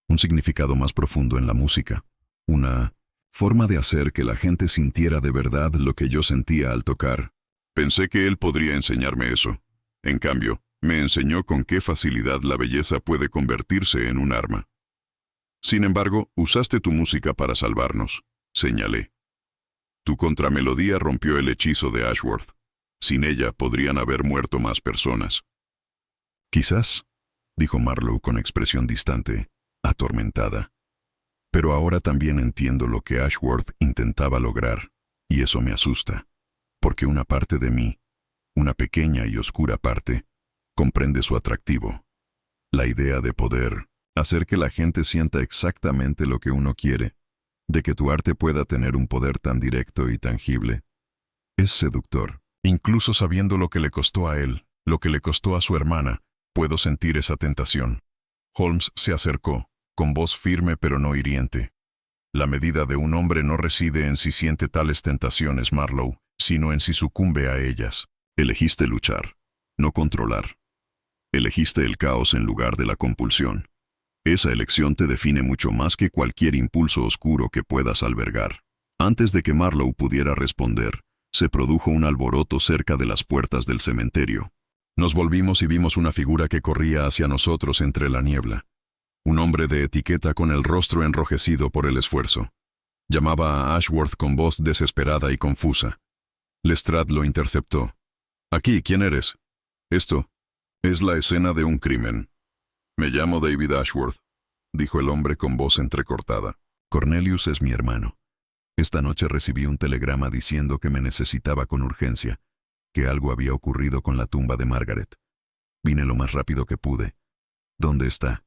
un significado más profundo en la música, una forma de hacer que la gente sintiera de verdad lo que yo sentía al tocar. Pensé que él podría enseñarme eso. En cambio, me enseñó con qué facilidad la belleza puede convertirse en un arma. Sin embargo, usaste tu música para salvarnos, señalé. Tu contramelodía rompió el hechizo de Ashworth. Sin ella podrían haber muerto más personas. Quizás, dijo Marlowe con expresión distante, atormentada. Pero ahora también entiendo lo que Ashworth intentaba lograr, y eso me asusta, porque una parte de mí, una pequeña y oscura parte, comprende su atractivo. La idea de poder hacer que la gente sienta exactamente lo que uno quiere, de que tu arte pueda tener un poder tan directo y tangible, es seductor. Incluso sabiendo lo que le costó a él, lo que le costó a su hermana, puedo sentir esa tentación. Holmes se acercó, con voz firme pero no hiriente. La medida de un hombre no reside en si siente tales tentaciones, Marlowe, sino en si sucumbe a ellas. Elegiste luchar, no controlar. Elegiste el caos en lugar de la compulsión. Esa elección te define mucho más que cualquier impulso oscuro que puedas albergar. Antes de que Marlowe pudiera responder, se produjo un alboroto cerca de las puertas del cementerio. Nos volvimos y vimos una figura que corría hacia nosotros entre la niebla. Un hombre de etiqueta con el rostro enrojecido por el esfuerzo. Llamaba a Ashworth con voz desesperada y confusa. Lestrade lo interceptó. «Aquí, ¿quién eres?» «Esto es la escena de un crimen. Me llamo David Ashworth», dijo el hombre con voz entrecortada. «Cornelius es mi hermano. Esta noche recibí un telegrama diciendo que me necesitaba con urgencia, que algo había ocurrido con la tumba de Margaret. Vine lo más rápido que pude. ¿Dónde está?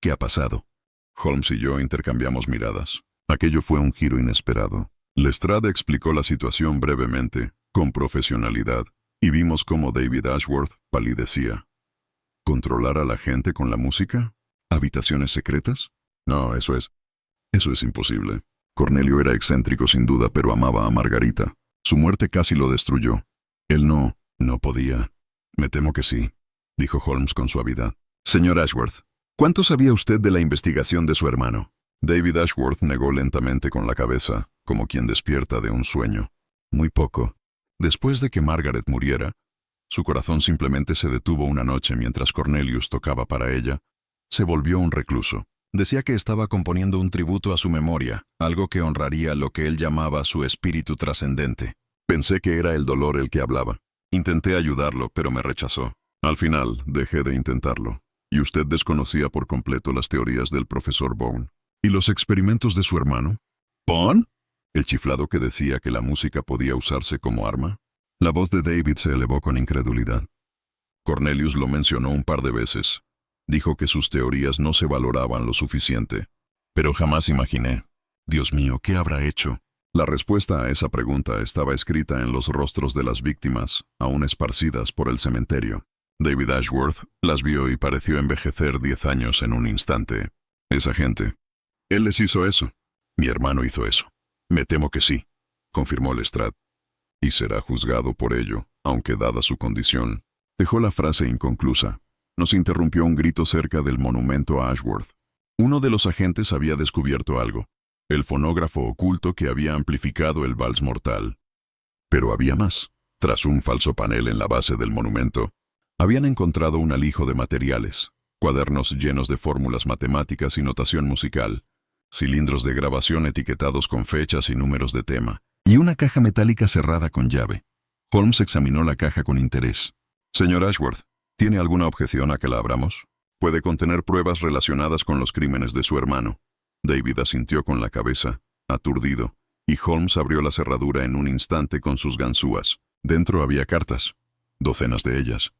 ¿Qué ha pasado?» Holmes y yo intercambiamos miradas. Aquello fue un giro inesperado. Lestrade explicó la situación brevemente, con profesionalidad, y vimos cómo David Ashworth palidecía. ¿Controlar a la gente con la música? ¿Habitaciones secretas? No, eso es imposible. Cornelio era excéntrico sin duda, pero amaba a Margarita. Su muerte casi lo destruyó. Él no podía. Me temo que sí, dijo Holmes con suavidad. Señor Ashworth, ¿cuánto sabía usted de la investigación de su hermano? David Ashworth negó lentamente con la cabeza, como quien despierta de un sueño. Muy poco. Después de que Margaret muriera, su corazón simplemente se detuvo una noche mientras Cornelius tocaba para ella. Se volvió un recluso. Decía que estaba componiendo un tributo a su memoria, algo que honraría lo que él llamaba su espíritu trascendente. Pensé que era el dolor el que hablaba. Intenté ayudarlo, pero me rechazó. Al final, dejé de intentarlo. Y usted desconocía por completo las teorías del profesor Bone. ¿Y los experimentos de su hermano? ¿Bone? ¿El chiflado que decía que la música podía usarse como arma? La voz de David se elevó con incredulidad. Cornelius lo mencionó un par de veces. Dijo que sus teorías no se valoraban lo suficiente. Pero jamás imaginé. Dios mío, ¿qué habrá hecho? La respuesta a esa pregunta estaba escrita en los rostros de las víctimas, aún esparcidas por el cementerio. David Ashworth las vio y pareció envejecer 10 años en un instante. Esa gente. Él les hizo eso. Mi hermano hizo eso. Me temo que sí, confirmó Lestrade. Y será juzgado por ello, aunque dada su condición. Dejó la frase inconclusa. Nos interrumpió un grito cerca del monumento a Ashworth. Uno de los agentes había descubierto algo. El fonógrafo oculto que había amplificado el vals mortal. Pero había más. Tras un falso panel en la base del monumento, habían encontrado un alijo de materiales, cuadernos llenos de fórmulas matemáticas y notación musical, cilindros de grabación etiquetados con fechas y números de tema, y una caja metálica cerrada con llave. Holmes examinó la caja con interés. Señor Ashworth, ¿tiene alguna objeción a que la abramos? Puede contener pruebas relacionadas con los crímenes de su hermano. David asintió con la cabeza, aturdido, y Holmes abrió la cerradura en un instante con sus ganzúas. Dentro había cartas, docenas de ellas,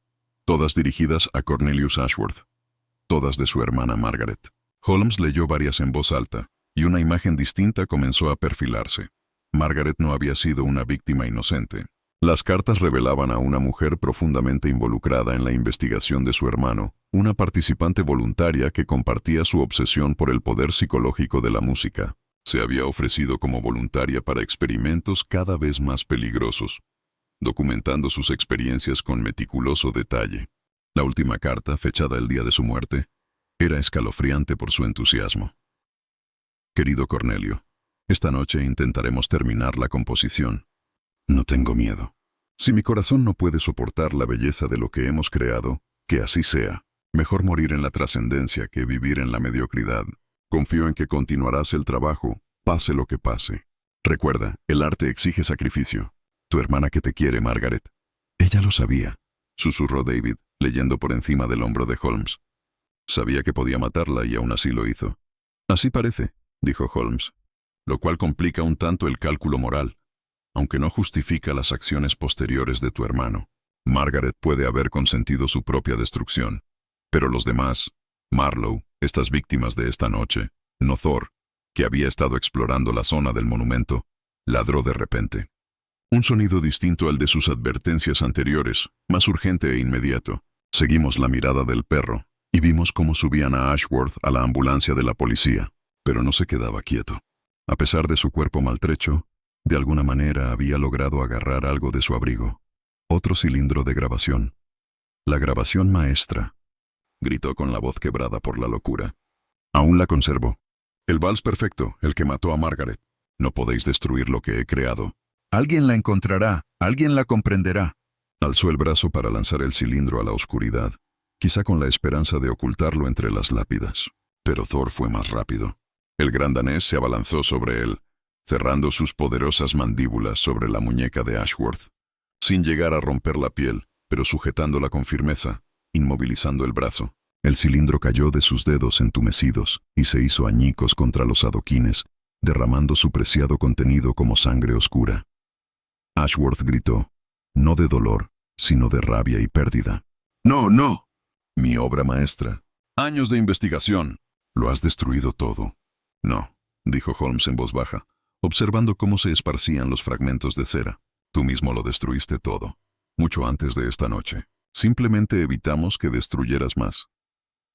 todas dirigidas a Cornelius Ashworth, todas de su hermana Margaret. Holmes leyó varias en voz alta, y una imagen distinta comenzó a perfilarse. Margaret no había sido una víctima inocente. Las cartas revelaban a una mujer profundamente involucrada en la investigación de su hermano, una participante voluntaria que compartía su obsesión por el poder psicológico de la música. Se había ofrecido como voluntaria para experimentos cada vez más peligrosos, documentando sus experiencias con meticuloso detalle. La última carta, fechada el día de su muerte, era escalofriante por su entusiasmo. Querido Cornelio, esta noche intentaremos terminar la composición. No tengo miedo. Si mi corazón no puede soportar la belleza de lo que hemos creado, que así sea. Mejor morir en la trascendencia que vivir en la mediocridad. Confío en que continuarás el trabajo, pase lo que pase. Recuerda, el arte exige sacrificio. Tu hermana que te quiere, Margaret. Ella lo sabía, susurró David, leyendo por encima del hombro de Holmes. Sabía que podía matarla y aún así lo hizo. Así parece, dijo Holmes, lo cual complica un tanto el cálculo moral, aunque no justifica las acciones posteriores de tu hermano. Margaret puede haber consentido su propia destrucción, pero los demás, Marlowe, estas víctimas de esta noche, no Thor, que había estado explorando la zona del monumento, ladró de repente. Un sonido distinto al de sus advertencias anteriores, más urgente e inmediato. Seguimos la mirada del perro, y vimos cómo subían a Ashworth a la ambulancia de la policía, pero no se quedaba quieto. A pesar de su cuerpo maltrecho, de alguna manera había logrado agarrar algo de su abrigo. Otro cilindro de grabación. La grabación maestra, gritó con la voz quebrada por la locura. Aún la conservo. El vals perfecto, el que mató a Margaret. No podéis destruir lo que he creado. Alguien la encontrará, alguien la comprenderá. Alzó el brazo para lanzar el cilindro a la oscuridad, quizá con la esperanza de ocultarlo entre las lápidas. Pero Thor fue más rápido. El gran danés se abalanzó sobre él, cerrando sus poderosas mandíbulas sobre la muñeca de Ashworth, sin llegar a romper la piel, pero sujetándola con firmeza, inmovilizando el brazo. El cilindro cayó de sus dedos entumecidos y se hizo añicos contra los adoquines, derramando su preciado contenido como sangre oscura. Ashworth gritó, no de dolor, sino de rabia y pérdida. ¡No, no! Mi obra maestra. Años de investigación. Lo has destruido todo. No, dijo Holmes en voz baja, observando cómo se esparcían los fragmentos de cera. Tú mismo lo destruiste todo, mucho antes de esta noche. Simplemente evitamos que destruyeras más.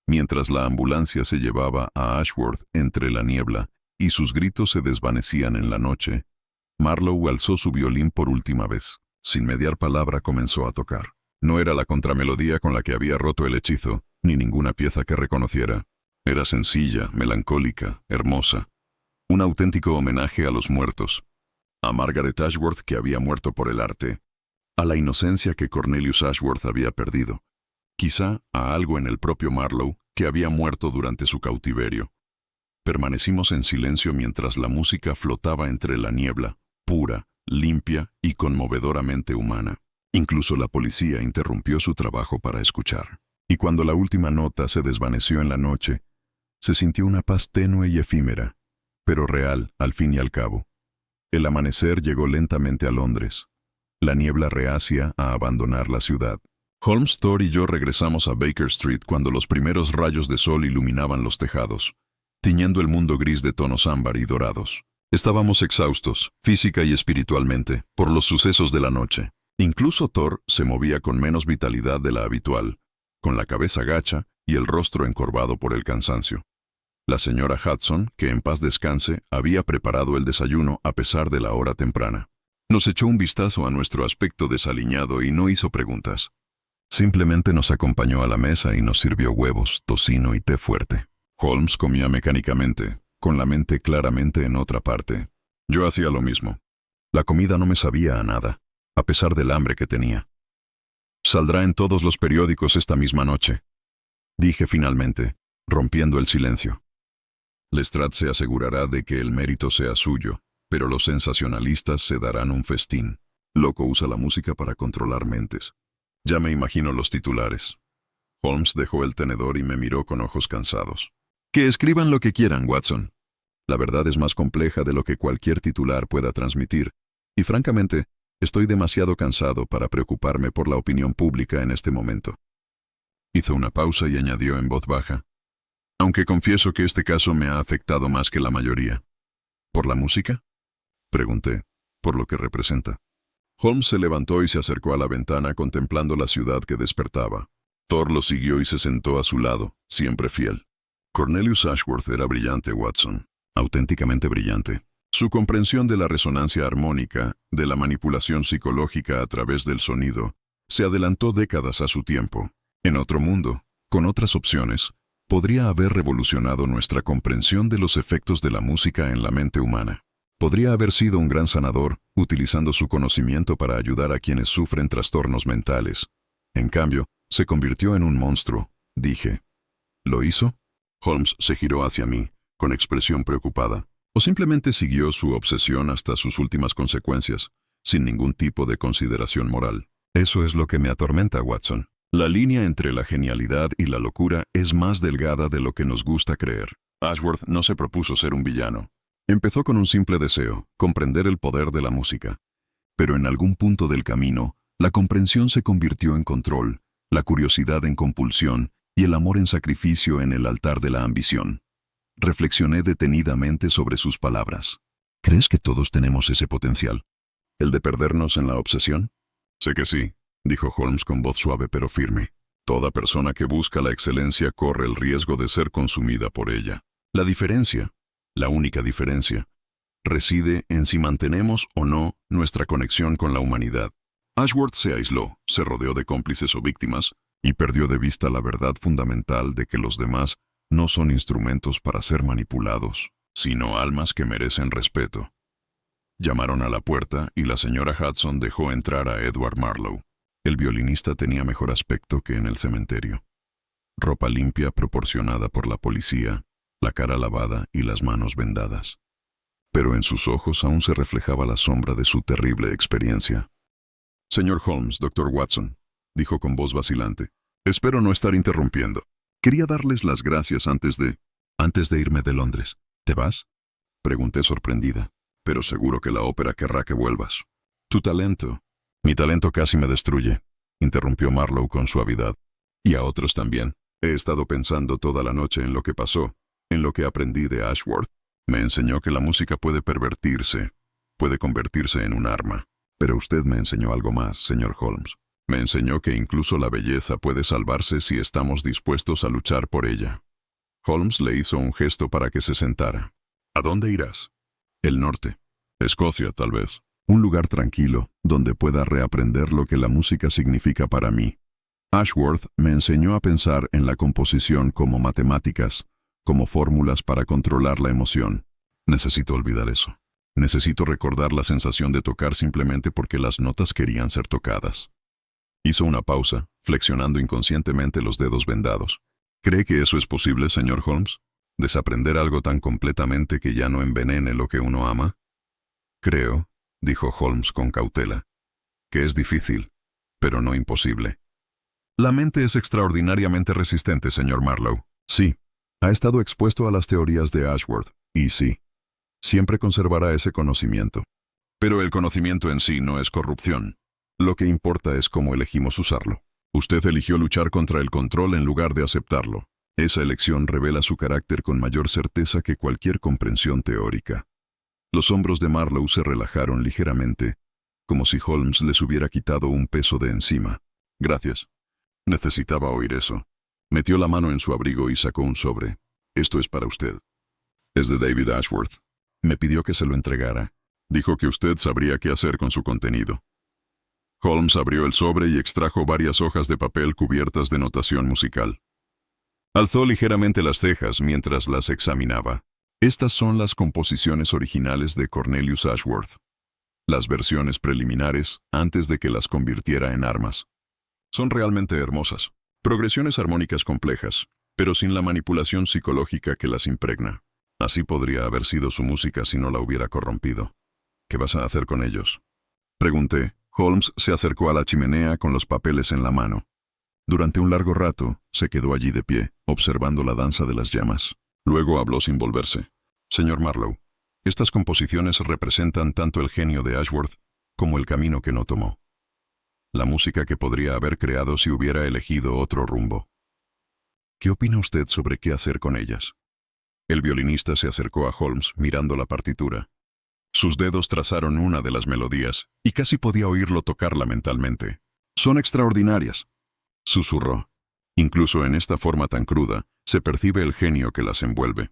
Mientras la ambulancia se llevaba a Ashworth entre la niebla y sus gritos se desvanecían en la noche, Marlowe alzó su violín por última vez. Sin mediar palabra comenzó a tocar. No era la contramelodía con la que había roto el hechizo, ni ninguna pieza que reconociera. Era sencilla, melancólica, hermosa. Un auténtico homenaje a los muertos, a Margaret Ashworth que había muerto por el arte, a la inocencia que Cornelius Ashworth había perdido, quizá a algo en el propio Marlowe que había muerto durante su cautiverio. Permanecimos en silencio mientras la música flotaba entre la niebla, pura, limpia y conmovedoramente humana. Incluso la policía interrumpió su trabajo para escuchar. Y cuando la última nota se desvaneció en la noche, se sintió una paz tenue y efímera, pero real al fin y al cabo. El amanecer llegó lentamente a Londres, la niebla reacia a abandonar la ciudad. Holmes, Thor y yo regresamos a Baker Street cuando los primeros rayos de sol iluminaban los tejados, tiñendo el mundo gris de tonos ámbar y dorados. Estábamos exhaustos, física y espiritualmente, por los sucesos de la noche. Incluso Thor se movía con menos vitalidad de la habitual, con la cabeza gacha y el rostro encorvado por el cansancio. La señora Hudson, que en paz descanse, había preparado el desayuno a pesar de la hora temprana. Nos echó un vistazo a nuestro aspecto desaliñado y no hizo preguntas. Simplemente nos acompañó a la mesa y nos sirvió huevos, tocino y té fuerte. Holmes comía mecánicamente, con la mente claramente en otra parte. Yo hacía lo mismo. La comida no me sabía a nada, a pesar del hambre que tenía. Saldrá en todos los periódicos esta misma noche, dije finalmente, rompiendo el silencio. Lestrade se asegurará de que el mérito sea suyo, pero los sensacionalistas se darán un festín. Loco usa la música para controlar mentes. Ya me imagino los titulares. Holmes dejó el tenedor y me miró con ojos cansados. Que escriban lo que quieran, Watson. La verdad es más compleja de lo que cualquier titular pueda transmitir, y francamente, estoy demasiado cansado para preocuparme por la opinión pública en este momento. Hizo una pausa y añadió en voz baja, aunque confieso que este caso me ha afectado más que la mayoría. ¿Por la música? Pregunté, por lo que representa. Holmes se levantó y se acercó a la ventana contemplando la ciudad que despertaba. Thor lo siguió y se sentó a su lado, siempre fiel. Cornelius Ashworth era brillante, Watson, auténticamente brillante. Su comprensión de la resonancia armónica, de la manipulación psicológica a través del sonido, se adelantó décadas a su tiempo. En otro mundo, con otras opciones, podría haber revolucionado nuestra comprensión de los efectos de la música en la mente humana. Podría haber sido un gran sanador, utilizando su conocimiento para ayudar a quienes sufren trastornos mentales. En cambio, se convirtió en un monstruo, dije. ¿Lo hizo? Holmes se giró hacia mí, con expresión preocupada. ¿O simplemente siguió su obsesión hasta sus últimas consecuencias, sin ningún tipo de consideración moral? Eso es lo que me atormenta, Watson. La línea entre la genialidad y la locura es más delgada de lo que nos gusta creer. Ashworth no se propuso ser un villano. Empezó con un simple deseo, comprender el poder de la música. Pero en algún punto del camino, la comprensión se convirtió en control, la curiosidad en compulsión y el amor en sacrificio en el altar de la ambición. Reflexioné detenidamente sobre sus palabras. ¿Crees que todos tenemos ese potencial? ¿El de perdernos en la obsesión? Sé que sí, dijo Holmes con voz suave pero firme. Toda persona que busca la excelencia corre el riesgo de ser consumida por ella. La diferencia, la única diferencia, reside en si mantenemos o no nuestra conexión con la humanidad. Ashworth se aisló, se rodeó de cómplices o víctimas, y perdió de vista la verdad fundamental de que los demás no son instrumentos para ser manipulados, sino almas que merecen respeto. Llamaron a la puerta y la señora Hudson dejó entrar a Edward Marlowe. El violinista tenía mejor aspecto que en el cementerio. Ropa limpia proporcionada por la policía, la cara lavada y las manos vendadas. Pero en sus ojos aún se reflejaba la sombra de su terrible experiencia. «Señor Holmes, Dr. Watson», dijo con voz vacilante, «espero no estar interrumpiendo. Quería darles las gracias antes de irme de Londres. ¿Te vas?», pregunté sorprendida. «Pero seguro que la ópera querrá que vuelvas». «Tu talento». «Mi talento casi me destruye», interrumpió Marlowe con suavidad. «Y a otros también. He estado pensando toda la noche en lo que pasó, en lo que aprendí de Ashworth. Me enseñó que la música puede pervertirse, puede convertirse en un arma. Pero usted me enseñó algo más, señor Holmes. Me enseñó que incluso la belleza puede salvarse si estamos dispuestos a luchar por ella». Holmes le hizo un gesto para que se sentara. «¿A dónde irás?» «El norte. Escocia, tal vez. Un lugar tranquilo, donde pueda reaprender lo que la música significa para mí. Ashworth me enseñó a pensar en la composición como matemáticas, como fórmulas para controlar la emoción. Necesito olvidar eso. Necesito recordar la sensación de tocar simplemente porque las notas querían ser tocadas. Hizo una pausa, flexionando inconscientemente los dedos vendados. ¿Cree que eso es posible, señor Holmes? ¿Desaprender algo tan completamente que ya no envenene lo que uno ama? Creo, dijo Holmes con cautela, que es difícil, pero no imposible. La mente es extraordinariamente resistente, señor Marlowe. Sí, ha estado expuesto a las teorías de Ashworth, y sí, siempre conservará ese conocimiento. Pero el conocimiento en sí no es corrupción. Lo que importa es cómo elegimos usarlo. Usted eligió luchar contra el control en lugar de aceptarlo. Esa elección revela su carácter con mayor certeza que cualquier comprensión teórica. Los hombros de Marlowe se relajaron ligeramente, como si Holmes les hubiera quitado un peso de encima. Gracias. Necesitaba oír eso. Metió la mano en su abrigo y sacó un sobre. Esto es para usted. Es de David Ashworth. Me pidió que se lo entregara. Dijo que usted sabría qué hacer con su contenido. Holmes abrió el sobre y extrajo varias hojas de papel cubiertas de notación musical. Alzó ligeramente las cejas mientras las examinaba. Estas son las composiciones originales de Cornelius Ashworth. Las versiones preliminares antes de que las convirtiera en armas. Son realmente hermosas. Progresiones armónicas complejas, pero sin la manipulación psicológica que las impregna. Así podría haber sido su música si no la hubiera corrompido. ¿Qué vas a hacer con ellos? Pregunté. Holmes se acercó a la chimenea con los papeles en la mano. Durante un largo rato, se quedó allí de pie, observando la danza de las llamas. Luego habló sin volverse. Señor Marlowe, estas composiciones representan tanto el genio de Ashworth como el camino que no tomó. La música que podría haber creado si hubiera elegido otro rumbo. ¿Qué opina usted sobre qué hacer con ellas? El violinista se acercó a Holmes mirando la partitura. Sus dedos trazaron una de las melodías, y casi podía oírlo tocarla mentalmente. «Son extraordinarias», susurró. Incluso en esta forma tan cruda, se percibe el genio que las envuelve.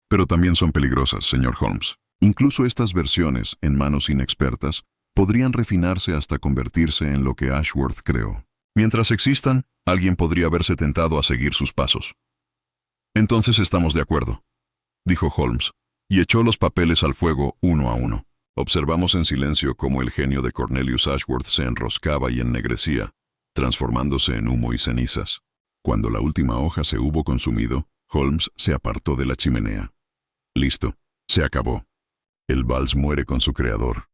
Pero también son peligrosas, señor Holmes. Incluso estas versiones, en manos inexpertas, podrían refinarse hasta convertirse en lo que Ashworth creó. Mientras existan, alguien podría verse tentado a seguir sus pasos. «Entonces estamos de acuerdo», dijo Holmes, y echó los papeles al fuego uno a uno. Observamos en silencio cómo el genio de Cornelius Ashworth se enroscaba y ennegrecía, transformándose en humo y cenizas. Cuando la última hoja se hubo consumido, Holmes se apartó de la chimenea. Listo, se acabó. El vals muere con su creador.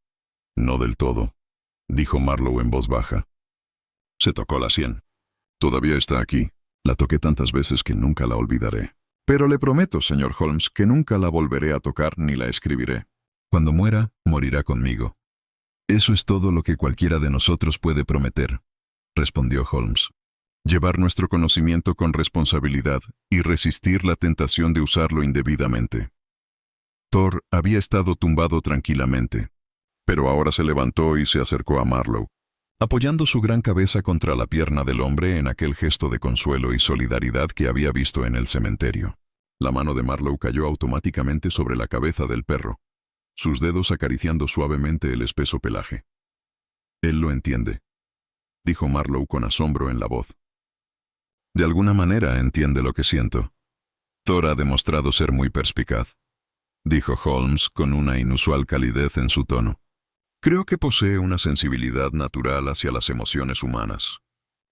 No del todo, dijo Marlowe en voz baja. Se tocó la 100. Todavía está aquí. La toqué tantas veces que nunca la olvidaré. Pero le prometo, señor Holmes, que nunca la volveré a tocar ni la escribiré. Cuando muera, morirá conmigo. Eso es todo lo que cualquiera de nosotros puede prometer, respondió Holmes. Llevar nuestro conocimiento con responsabilidad y resistir la tentación de usarlo indebidamente. Thor había estado tumbado tranquilamente, pero ahora se levantó y se acercó a Marlowe, apoyando su gran cabeza contra la pierna del hombre en aquel gesto de consuelo y solidaridad que había visto en el cementerio. La mano de Marlowe cayó automáticamente sobre la cabeza del perro, sus dedos acariciando suavemente el espeso pelaje. Él lo entiende, dijo Marlowe con asombro en la voz. De alguna manera entiende lo que siento. Thor ha demostrado ser muy perspicaz, dijo Holmes con una inusual calidez en su tono. Creo que posee una sensibilidad natural hacia las emociones humanas.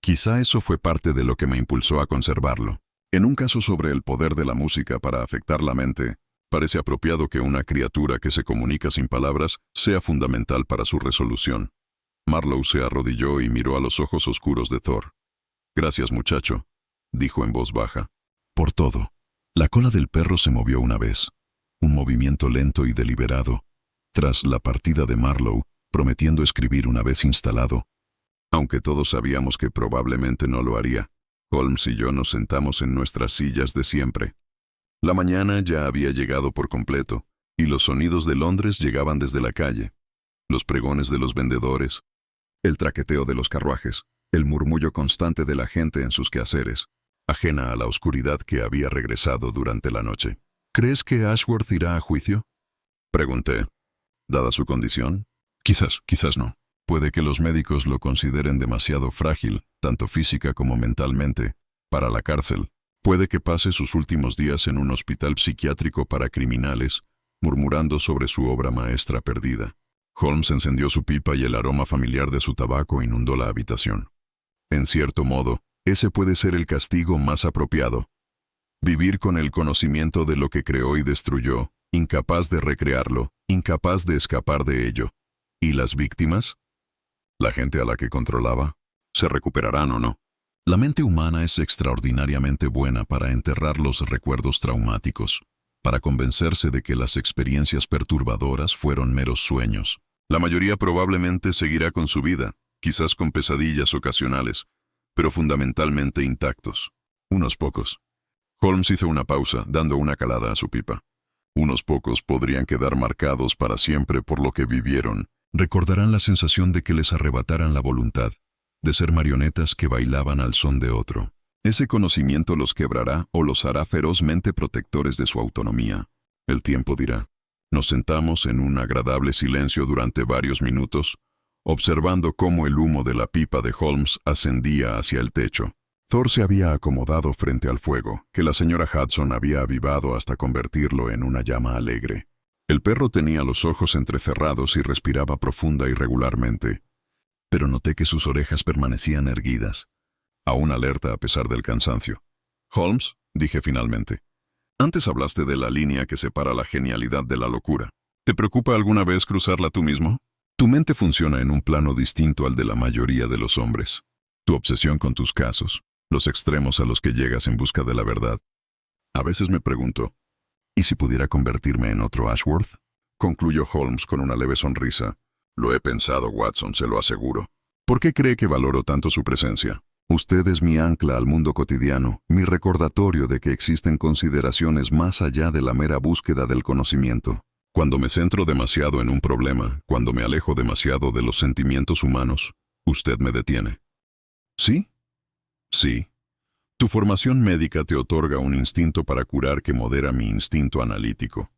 Quizá eso fue parte de lo que me impulsó a conservarlo. En un caso sobre el poder de la música para afectar la mente, parece apropiado que una criatura que se comunica sin palabras sea fundamental para su resolución. Marlowe se arrodilló y miró a los ojos oscuros de Thor. Gracias, muchacho, dijo en voz baja. Por todo. La cola del perro se movió una vez. Un movimiento lento y deliberado, tras la partida de Marlowe, prometiendo escribir una vez instalado. Aunque todos sabíamos que probablemente no lo haría, Holmes y yo nos sentamos en nuestras sillas de siempre. La mañana ya había llegado por completo, y los sonidos de Londres llegaban desde la calle. Los pregones de los vendedores, el traqueteo de los carruajes, el murmullo constante de la gente en sus quehaceres, ajena a la oscuridad que había regresado durante la noche. ¿Crees que Ashworth irá a juicio?, pregunté. Dada su condición, quizás no. Puede que los médicos lo consideren demasiado frágil, tanto física como mentalmente, para la cárcel. Puede que pase sus últimos días en un hospital psiquiátrico para criminales, murmurando sobre su obra maestra perdida. Holmes encendió su pipa y el aroma familiar de su tabaco inundó la habitación. En cierto modo, ese puede ser el castigo más apropiado. Vivir con el conocimiento de lo que creó y destruyó, incapaz de recrearlo, incapaz de escapar de ello. ¿Y las víctimas? La gente a la que controlaba, ¿se recuperarán o no? La mente humana es extraordinariamente buena para enterrar los recuerdos traumáticos, para convencerse de que las experiencias perturbadoras fueron meros sueños. La mayoría probablemente seguirá con su vida, quizás con pesadillas ocasionales, pero fundamentalmente intactos. Unos pocos. Holmes hizo una pausa, dando una calada a su pipa. Unos pocos podrían quedar marcados para siempre por lo que vivieron. Recordarán la sensación de que les arrebataran la voluntad, de ser marionetas que bailaban al son de otro. Ese conocimiento los quebrará o los hará ferozmente protectores de su autonomía. El tiempo dirá. Nos sentamos en un agradable silencio durante varios minutos, observando cómo el humo de la pipa de Holmes ascendía hacia el techo. Thor se había acomodado frente al fuego, que la señora Hudson había avivado hasta convertirlo en una llama alegre. El perro tenía los ojos entrecerrados y respiraba profunda y regularmente, pero noté que sus orejas permanecían erguidas, aún alerta a pesar del cansancio. «Holmes», dije finalmente, «antes hablaste de la línea que separa la genialidad de la locura. ¿Te preocupa alguna vez cruzarla tú mismo? Tu mente funciona en un plano distinto al de la mayoría de los hombres. Tu obsesión con tus casos, los extremos a los que llegas en busca de la verdad. A veces me pregunto, ¿y si pudiera convertirme en otro Ashworth?», concluyó Holmes con una leve sonrisa. «Lo he pensado, Watson, se lo aseguro». «¿Por qué cree que valoro tanto su presencia?» «Usted es mi ancla al mundo cotidiano, mi recordatorio de que existen consideraciones más allá de la mera búsqueda del conocimiento. Cuando me centro demasiado en un problema, cuando me alejo demasiado de los sentimientos humanos, usted me detiene». «¿Sí?» «Sí. Tu formación médica te otorga un instinto para curar que modera mi instinto analítico.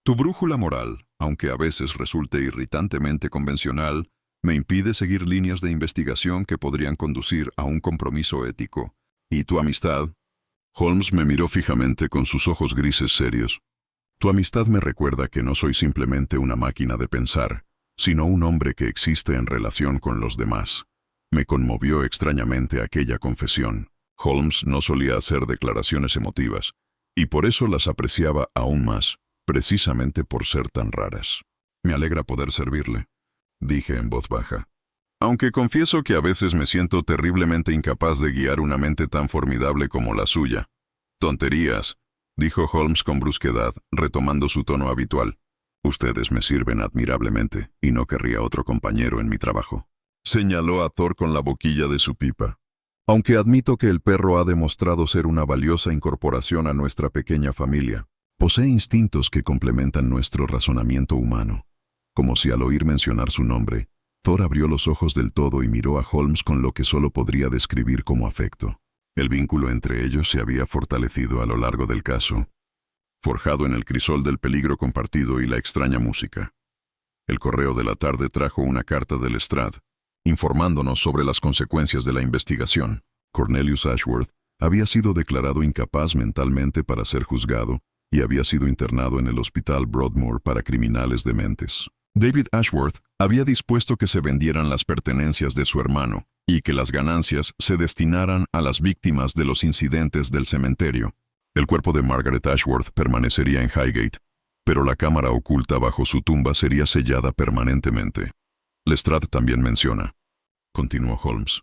Tu brújula moral, aunque a veces resulte irritantemente convencional, me impide seguir líneas de investigación que podrían conducir a un compromiso ético. ¿Y tu amistad?» Holmes me miró fijamente con sus ojos grises serios. «Tu amistad me recuerda que no soy simplemente una máquina de pensar, sino un hombre que existe en relación con los demás». Me conmovió extrañamente aquella confesión. Holmes no solía hacer declaraciones emotivas, y por eso las apreciaba aún más, precisamente por ser tan raras. «Me alegra poder servirle», dije en voz baja. «Aunque confieso que a veces me siento terriblemente incapaz de guiar una mente tan formidable como la suya». «Tonterías», dijo Holmes con brusquedad, retomando su tono habitual. «Ustedes me sirven admirablemente, y no querría otro compañero en mi trabajo». Señaló a Thor con la boquilla de su pipa. «Aunque admito que el perro ha demostrado ser una valiosa incorporación a nuestra pequeña familia, posee instintos que complementan nuestro razonamiento humano». Como si al oír mencionar su nombre, Thor abrió los ojos del todo y miró a Holmes con lo que solo podría describir como afecto. El vínculo entre ellos se había fortalecido a lo largo del caso, forjado en el crisol del peligro compartido y la extraña música. El correo de la tarde trajo una carta de Lestrade, informándonos sobre las consecuencias de la investigación. Cornelius Ashworth había sido declarado incapaz mentalmente para ser juzgado y había sido internado en el Hospital Broadmoor para criminales dementes. David Ashworth había dispuesto que se vendieran las pertenencias de su hermano y que las ganancias se destinaran a las víctimas de los incidentes del cementerio. El cuerpo de Margaret Ashworth permanecería en Highgate, pero la cámara oculta bajo su tumba sería sellada permanentemente. Lestrade también menciona, continuó Holmes,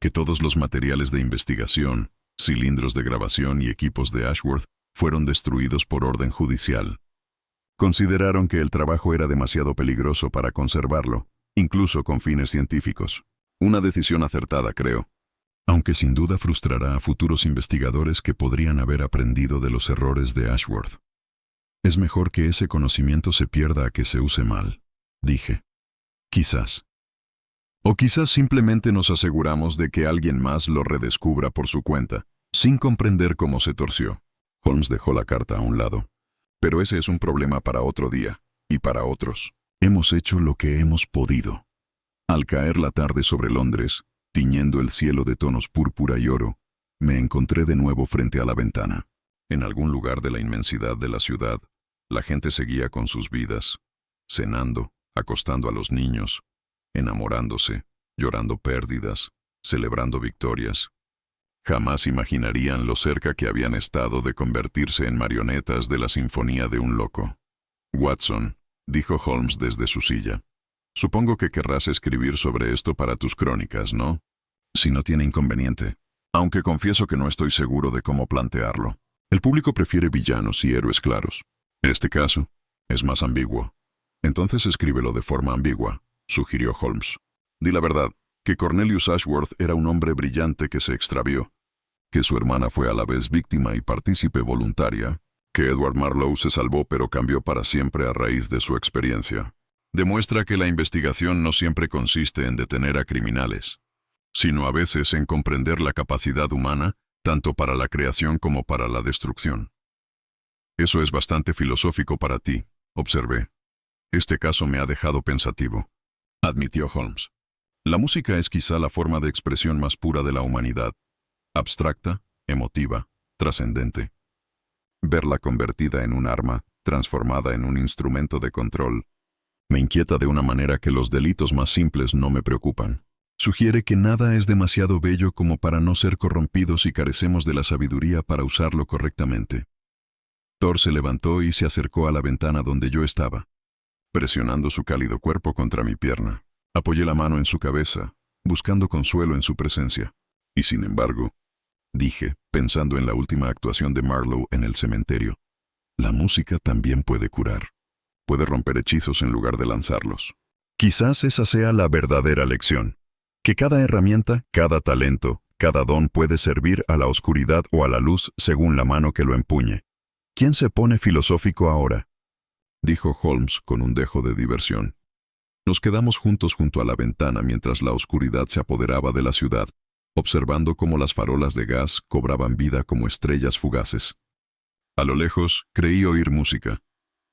que todos los materiales de investigación, cilindros de grabación y equipos de Ashworth fueron destruidos por orden judicial. Consideraron que el trabajo era demasiado peligroso para conservarlo, incluso con fines científicos. Una decisión acertada, creo, aunque sin duda frustrará a futuros investigadores que podrían haber aprendido de los errores de Ashworth. Es mejor que ese conocimiento se pierda a que se use mal, dije. Quizás. O quizás simplemente nos aseguramos de que alguien más lo redescubra por su cuenta, sin comprender cómo se torció. Holmes dejó la carta a un lado. Pero ese es un problema para otro día, y para otros. Hemos hecho lo que hemos podido. Al caer la tarde sobre Londres, tiñendo el cielo de tonos púrpura y oro, me encontré de nuevo frente a la ventana. En algún lugar de la inmensidad de la ciudad, La gente seguía con sus vidas, cenando, acostando a los niños, enamorándose, llorando pérdidas, celebrando victorias. Jamás imaginarían lo cerca que habían estado de convertirse en marionetas de la sinfonía de un loco. Watson, dijo Holmes desde su silla, supongo que querrás escribir sobre esto para tus crónicas, ¿no? Si no tiene inconveniente, aunque confieso que no estoy seguro de cómo plantearlo. El público prefiere villanos y héroes claros. Este caso es más ambiguo. Entonces escríbelo de forma ambigua, sugirió Holmes. Di la verdad, que Cornelius Ashworth era un hombre brillante que se extravió, que su hermana fue a la vez víctima y partícipe voluntaria, que Edward Marlowe se salvó pero cambió para siempre a raíz de su experiencia. Demuestra que la investigación no siempre consiste en detener a criminales, sino a veces en comprender la capacidad humana, tanto para la creación como para la destrucción. Eso es bastante filosófico para ti, observé. Este caso me ha dejado pensativo, admitió Holmes. La música es quizá la forma de expresión más pura de la humanidad, abstracta, emotiva, trascendente. Verla convertida en un arma, transformada en un instrumento de control, me inquieta de una manera que los delitos más simples no me preocupan. Sugiere que nada es demasiado bello como para no ser corrompidos y carecemos de la sabiduría para usarlo correctamente. Thor se levantó y se acercó a la ventana donde yo estaba, presionando su cálido cuerpo contra mi pierna. Apoyé la mano en su cabeza, buscando consuelo en su presencia. Y sin embargo, dije, pensando en la última actuación de Marlowe en el cementerio, la música también puede curar. Puede romper hechizos en lugar de lanzarlos. Quizás esa sea la verdadera lección. Que cada herramienta, cada talento, cada don puede servir a la oscuridad o a la luz según la mano que lo empuñe. ¿Quién se pone filosófico ahora?, dijo Holmes con un dejo de diversión. Nos quedamos juntos junto a la ventana mientras la oscuridad se apoderaba de la ciudad, observando cómo las farolas de gas cobraban vida como estrellas fugaces. A lo lejos, creí oír música.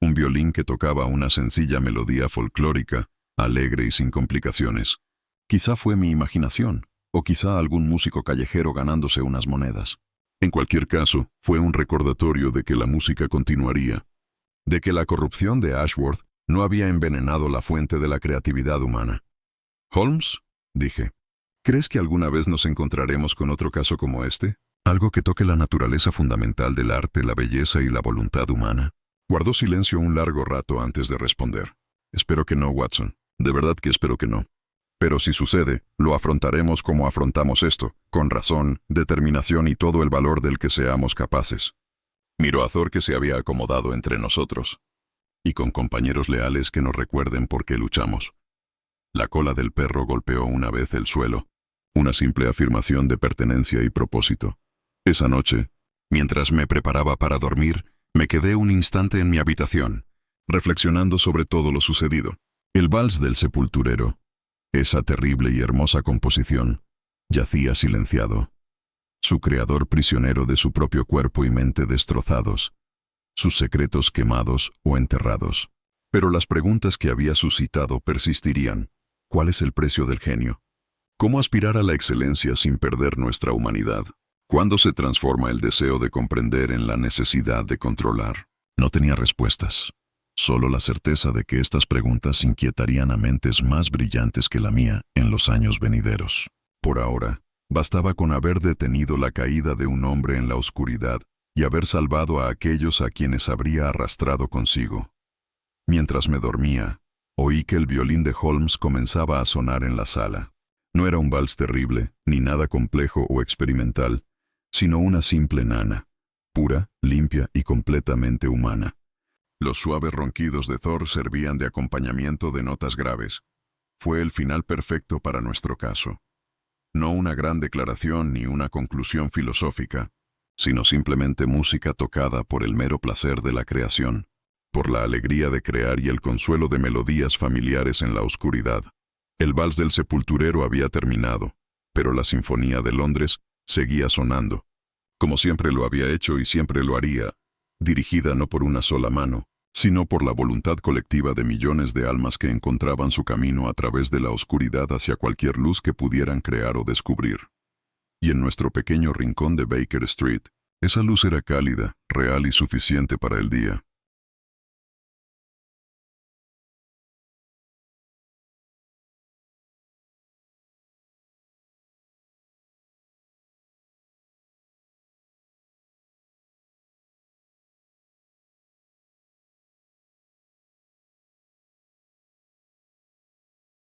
Un violín que tocaba una sencilla melodía folclórica, alegre y sin complicaciones. Quizá fue mi imaginación, o quizá algún músico callejero ganándose unas monedas. En cualquier caso, fue un recordatorio de que la música continuaría, de que la corrupción de Ashworth no había envenenado la fuente de la creatividad humana. Holmes, dije, ¿crees que alguna vez nos encontraremos con otro caso como este? ¿Algo que toque la naturaleza fundamental del arte, la belleza y la voluntad humana? Guardó silencio un largo rato antes de responder. Espero que no, Watson. De verdad que espero que no. Pero si sucede, lo afrontaremos como afrontamos esto, con razón, determinación y todo el valor del que seamos capaces. Miró a Thor, que se había acomodado entre nosotros, y con compañeros leales que nos recuerden por qué luchamos. La cola del perro golpeó una vez el suelo, una simple afirmación de pertenencia y propósito. Esa noche, mientras me preparaba para dormir, me quedé un instante en mi habitación, reflexionando sobre todo lo sucedido. El vals del sepulturero, esa terrible y hermosa composición, yacía silenciado. Su creador prisionero de su propio cuerpo y mente destrozados, sus secretos quemados o enterrados. Pero las preguntas que había suscitado persistirían. ¿Cuál es el precio del genio? ¿Cómo aspirar a la excelencia sin perder nuestra humanidad? ¿Cuándo se transforma el deseo de comprender en la necesidad de controlar? No tenía respuestas. Solo la certeza de que estas preguntas inquietarían a mentes más brillantes que la mía en los años venideros. Por ahora, bastaba con haber detenido la caída de un hombre en la oscuridad y haber salvado a aquellos a quienes habría arrastrado consigo. Mientras me dormía, oí que el violín de Holmes comenzaba a sonar en la sala. No era un vals terrible, ni nada complejo o experimental, sino una simple nana, pura, limpia y completamente humana. Los suaves ronquidos de Thor servían de acompañamiento de notas graves. Fue el final perfecto para nuestro caso. No una gran declaración ni una conclusión filosófica, sino simplemente música tocada por el mero placer de la creación, por la alegría de crear y el consuelo de melodías familiares en la oscuridad. El vals del sepulturero había terminado, pero la Sinfonía de Londres seguía sonando, como siempre lo había hecho y siempre lo haría, dirigida no por una sola mano, sino por la voluntad colectiva de millones de almas que encontraban su camino a través de la oscuridad hacia cualquier luz que pudieran crear o descubrir. Y en nuestro pequeño rincón de Baker Street, esa luz era cálida, real y suficiente para el día.